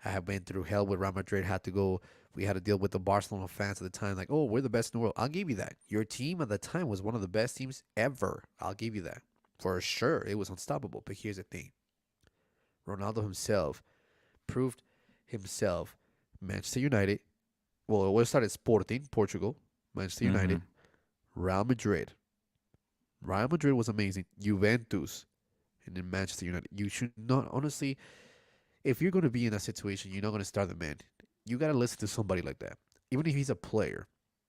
I have been through hell with Real Madrid. Had to go. We had to deal with the Barcelona fans at the time. Like, oh, we're the best in the world. I'll give you that. Your team at the time was one of the best teams ever. I'll give you that for sure. It was unstoppable. But here's the thing: Ronaldo himself proved himself. Manchester United. Well, we started Sporting, Portugal. Manchester United. Mhm. Real Madrid. Real Madrid was amazing. Juventus. And then Manchester United. You should not, honestly, if you're going to be in that situation, you're not going to start the man. You got to listen to somebody like that. Even if he's a player,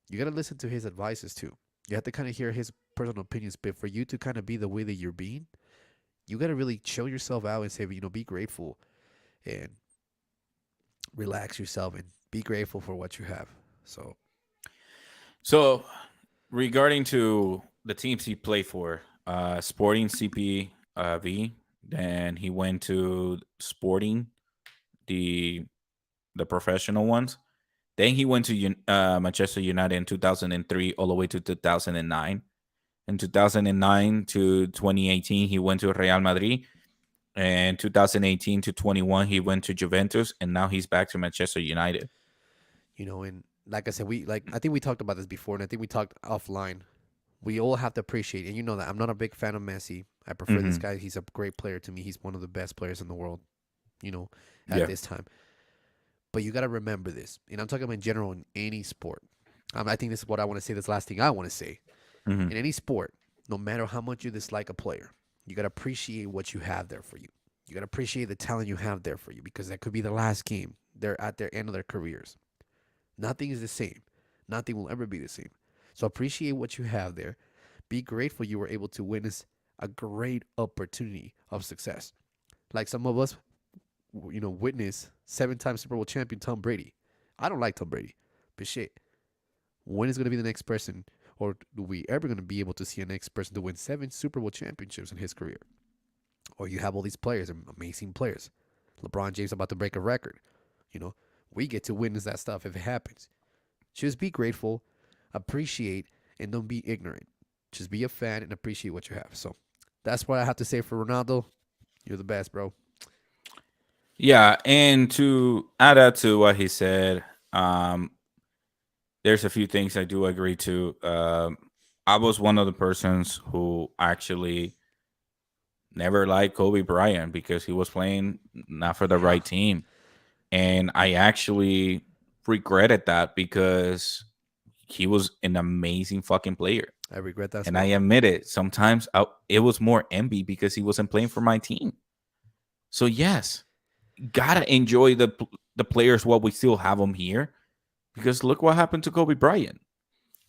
you got to listen to his advices too. You have to kind of hear his personal opinions. But for you to kind of be the way that you're being, you got to really chill yourself out and say, be grateful and relax yourself and be grateful for what you have. So, So regarding to the teams he played for, Sporting CP V, then he went to Sporting, the the professional ones. Then he went to Manchester United in 2003 all the way to 2009. In 2009 to 2018, he went to Real Madrid. And 2018 to 21, he went to Juventus, and now he's back to Manchester United. and like I said, I think we talked about this before, and I think we talked offline. We all have to appreciate, and you know that I'm not a big fan of Messi. I prefer this Hmm. guy. He's a great player to me. He's one of the best players in the world, you know, at Yeah. this time. But you got to remember this, and I'm talking about in general in any sport. I think this is what I want to say. This last thing I want to say Hmm. in any sport, no matter how much you dislike a player, you got to appreciate what you have there for you. You got to appreciate the talent you have there for you because that could be the last game. They're at their end of their careers. Nothing is the same. Nothing will ever be the same. So appreciate what you have there. Be grateful you were able to witness a great opportunity of success. Like some of us, witness 7-time Super Bowl champion Tom Brady. I don't like Tom Brady, but shit, when is going to be the next person, or do we ever going to be able to see a next person to win 7 Super Bowl championships in his career? Or you have all these players, amazing players. LeBron James about to break a record. You know, we get to witness that stuff if it happens. Just be grateful, appreciate, and don't be ignorant. Just be a fan and appreciate what you have. So that's what I have to say for Ronaldo. You're the best, bro. Yeah, and to add up to what he said, there's a few things I do agree to. I was one of the persons who actually never liked Kobe Bryant because he was playing not for the Yeah, right team. And I actually regretted that because he was an amazing fucking player. I regret that as And I well. admit it, sometimes it was more envy because he wasn't playing for my team. So, yes, gotta enjoy the players while we still have them here because look what happened to Kobe Bryant.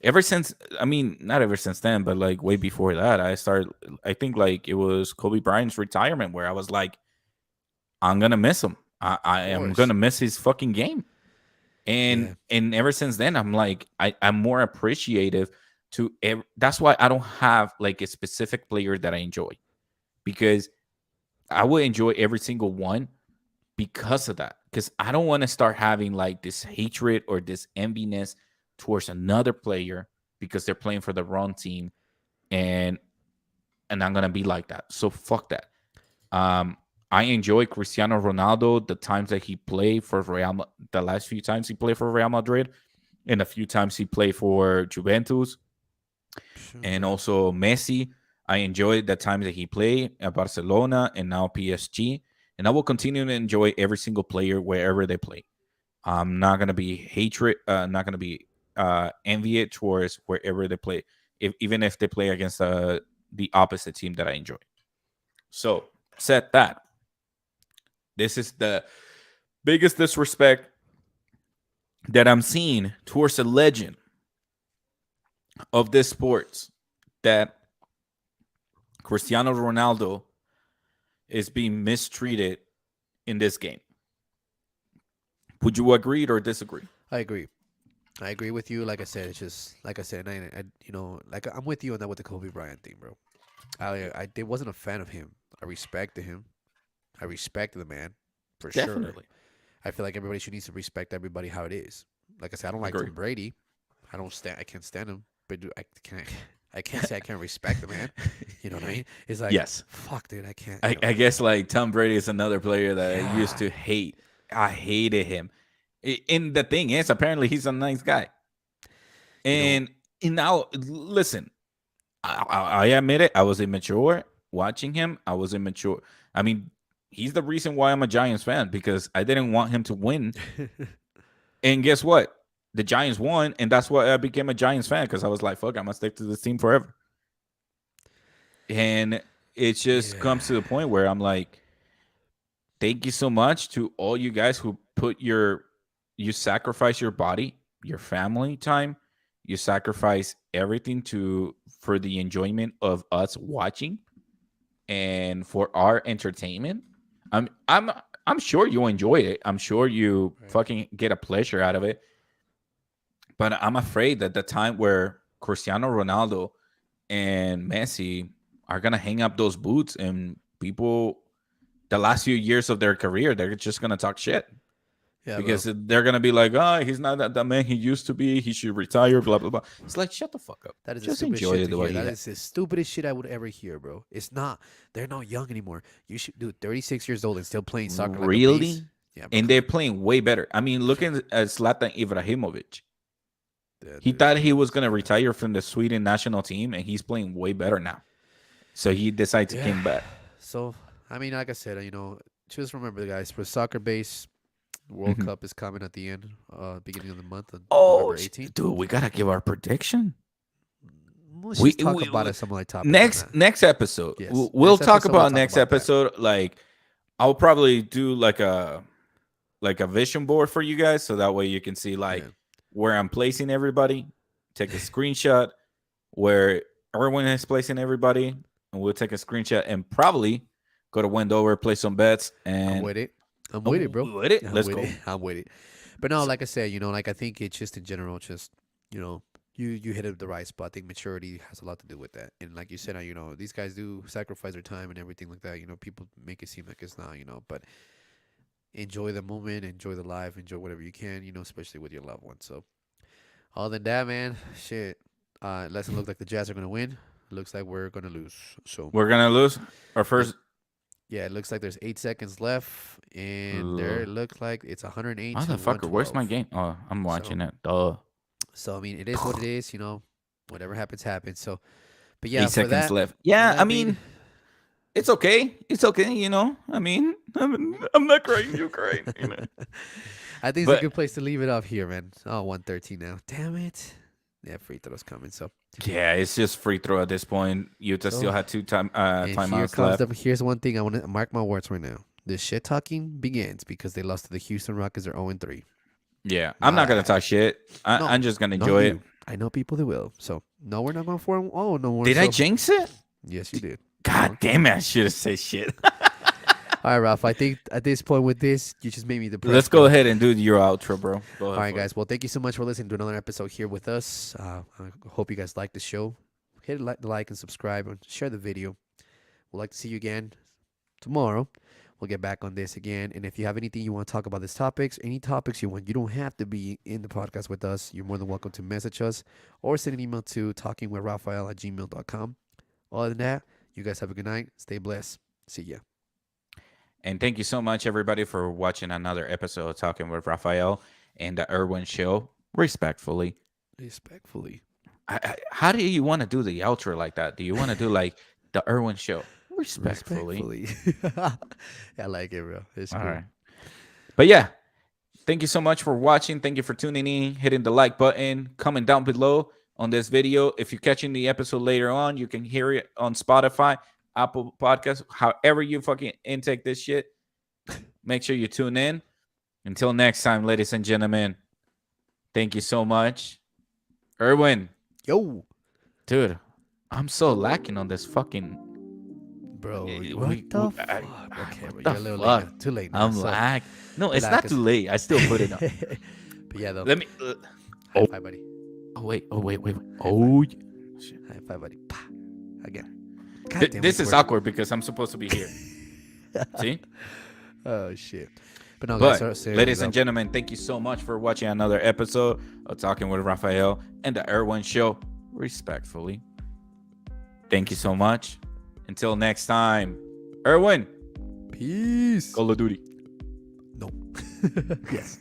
Ever since, I mean, not ever since then, but like way before that, I think like it was Kobe Bryant's retirement where I was like, I'm gonna miss him. I Of am course. gonna miss his fucking game. And Yeah. ever since then, I'm like, I'm more appreciative that's why I don't have like a specific player that I enjoy because I will enjoy every single one because of that. Because I don't want to start having like this hatred or this enviness towards another player because they're playing for the wrong team, and I'm gonna be like that. So fuck that. Um, I enjoy Cristiano Ronaldo the times that he played for the last few times he played for Real Madrid, and a few times he played for Juventus, Sure, and yeah. also Messi. I enjoyed the times that he played at Barcelona and now PSG, and I will continue to enjoy every single player wherever they play. I'm not gonna be hatred, not gonna be envy towards wherever they play, even if they play against the opposite team that I enjoy. So, said that, this is the biggest disrespect that I'm seeing towards a legend of this sports that Cristiano Ronaldo is being mistreated in this game. Would you agree or disagree? I agree. I agree with you. Like I said, it's just like I said. Like I'm with you on that with the Kobe Bryant thing, bro. I wasn't a fan of him. I respected him. I respected the man for sure. Definitely. I feel like everybody should need to respect everybody how it is. Like I said, I don't like Agree. Tom Brady. I can't stand him. But I can't. I can't say I can't respect the man. You know what I mean? It's like, Yes. fuck, dude. I can't. I guess like Tom Brady is another player that I used Yeah. to hate. I hated him. And the thing is, apparently he's a nice guy. You know. And now, listen, I admit it. I was immature watching him. I was immature. I mean, he's the reason why I'm a Giants fan because I didn't want him to win. And guess what? The Giants won, and that's why I became a Giants fan because I was like, "Fuck, I'm gonna stick to this team forever." And it just Yeah. comes to the point where I'm like, "Thank you so much to all you guys who you sacrifice your body, your family time, you sacrifice everything to for the enjoyment of us watching and for our entertainment. I'm I'm sure you enjoy it. I'm sure you Right. fucking get a pleasure out of it. But I'm afraid that the time where Cristiano Ronaldo and Messi are gonna hang up those boots and people the last few years of their career, they're just gonna talk shit Yeah, bro. because they're gonna be like, "Oh, he's not that man he used to be. He should retire." Blah blah blah. It's like, shut the fuck up. That is the Just stupidest enjoy shit it to the way hear. you That have. is the stupidest shit I would ever hear, bro. It's not. They're not young anymore. You should, dude. 36 years old and still playing soccer like a beast. Really, Yeah, bro. and Come they're on. playing way better. I mean, looking at Zlatan Ibrahimovic, Yeah, he dude. thought he was gonna retire from the Sweden national team, and he's playing way better now. So he decided to Yeah. come back. So I mean, like I said, just remember, guys. For soccer base, World Mhm. Cup is coming at the end, beginning of the month on Oh, November 18th. dude, we gotta give our prediction. Let's We, just talk we, about we a some light topic on that. next episode. Yes. We'll Next talk episode, we'll about talk next about that. episode. Like I'll probably do like a vision board for you guys, so that way you can see like Yeah. where I'm placing everybody. Take a screenshot where Erwin is placing everybody, and we'll take a screenshot and probably go to Wendover, play some bets, I'm and with it. I'm with it, bro. with it. I'm Let's with go. it. I'm with it. But no, So, like I said, like I think it's just in general, just you hit it the right spot. I think maturity has a lot to do with that. And like you said, these guys do sacrifice their time and everything like that. People make it seem like it's not, but enjoy the moment, enjoy the life, enjoy whatever you can, especially with your loved ones. So, other than that, man, shit, it doesn't look like the Jazz are gonna win. Looks like we're gonna lose. So, We're gonna lose our it, first. yeah, it looks like there's 8 seconds left, and there it looks like it's 108 to Motherfucker, where's my 112. game? Oh, I'm So, watching it. Duh. so I mean, it is what it is. Whatever happens, happens. So, but yeah, 8 seconds left. for Yeah, I that being, mean, it's okay. It's okay. I mean, I'm not crying. You crying. I think it's a But good place to leave it off here, man. Oh, 113 now. Damn it. Yeah, free throws coming. So, yeah, it's just free throw at this point. Utah still so had two and here timeouts comes left. here's one thing I want to mark my words right now. The shit talking begins because they lost to the Houston Rockets. They're 0-3. Yeah, I'm not gonna talk shit. No, I'm just gonna not enjoy you. it. I know people that will. So no, we're not going 4-0 no more. Did I So, jinx it? yes, you did. God damn it! I should have said shit. All right, Ralph. I think at this point with this, you just made me depressed. Let's go ahead and do your outro, bro. Go ahead. All right, guys. Well, thank you so much for listening to another episode here with us. I hope you guys like the show. Hit the like and subscribe and share the video. We'd like to see you again tomorrow. We'll get back on this again. And if you have anything you want to talk about these topics, any topics you want, you don't have to be in the podcast with us. You're more than welcome to message us or send an email to talkingwithrafael@gmail.com. Other than that, you guys have a good night. Stay blessed. See ya. And thank you so much, everybody, for watching another episode of Talking with Rafael and the Irwin Show. Respectfully. Respectfully. How do you want to do the outro like that? Do you want to do like the Irwin Show? Respectfully. I like it, bro. It's All cool. right. But yeah, thank you so much for watching. Thank you for tuning in, hitting the like button, comment down below on this video. If you're catching the episode later on, you can hear it on Spotify, Apple Podcasts, however you fucking intake this shit. Make sure you tune in. Until next time, ladies and gentlemen, thank you so much. Irwin, Yo, dude, I'm so lacking on this fucking. bro. We- What we- the I- fuck? Okay, what bro. the You're a little fuck? late. Too late now. I'm So- lag. No, it's Black not is- too late. I still put it on. But yeah, though. Let me. High five, buddy. Oh wait. Oh. High five, buddy. Pah. Again. This is awkward because I'm supposed to be here. See? Oh shit. But no, But, guys. ladies and gentlemen, thank you so much for watching another episode of Talking with Rafael and the Irwin Show. Respectfully. Thank you so much. Until next time. Irwin. Peace. Call of Duty. No. Yes.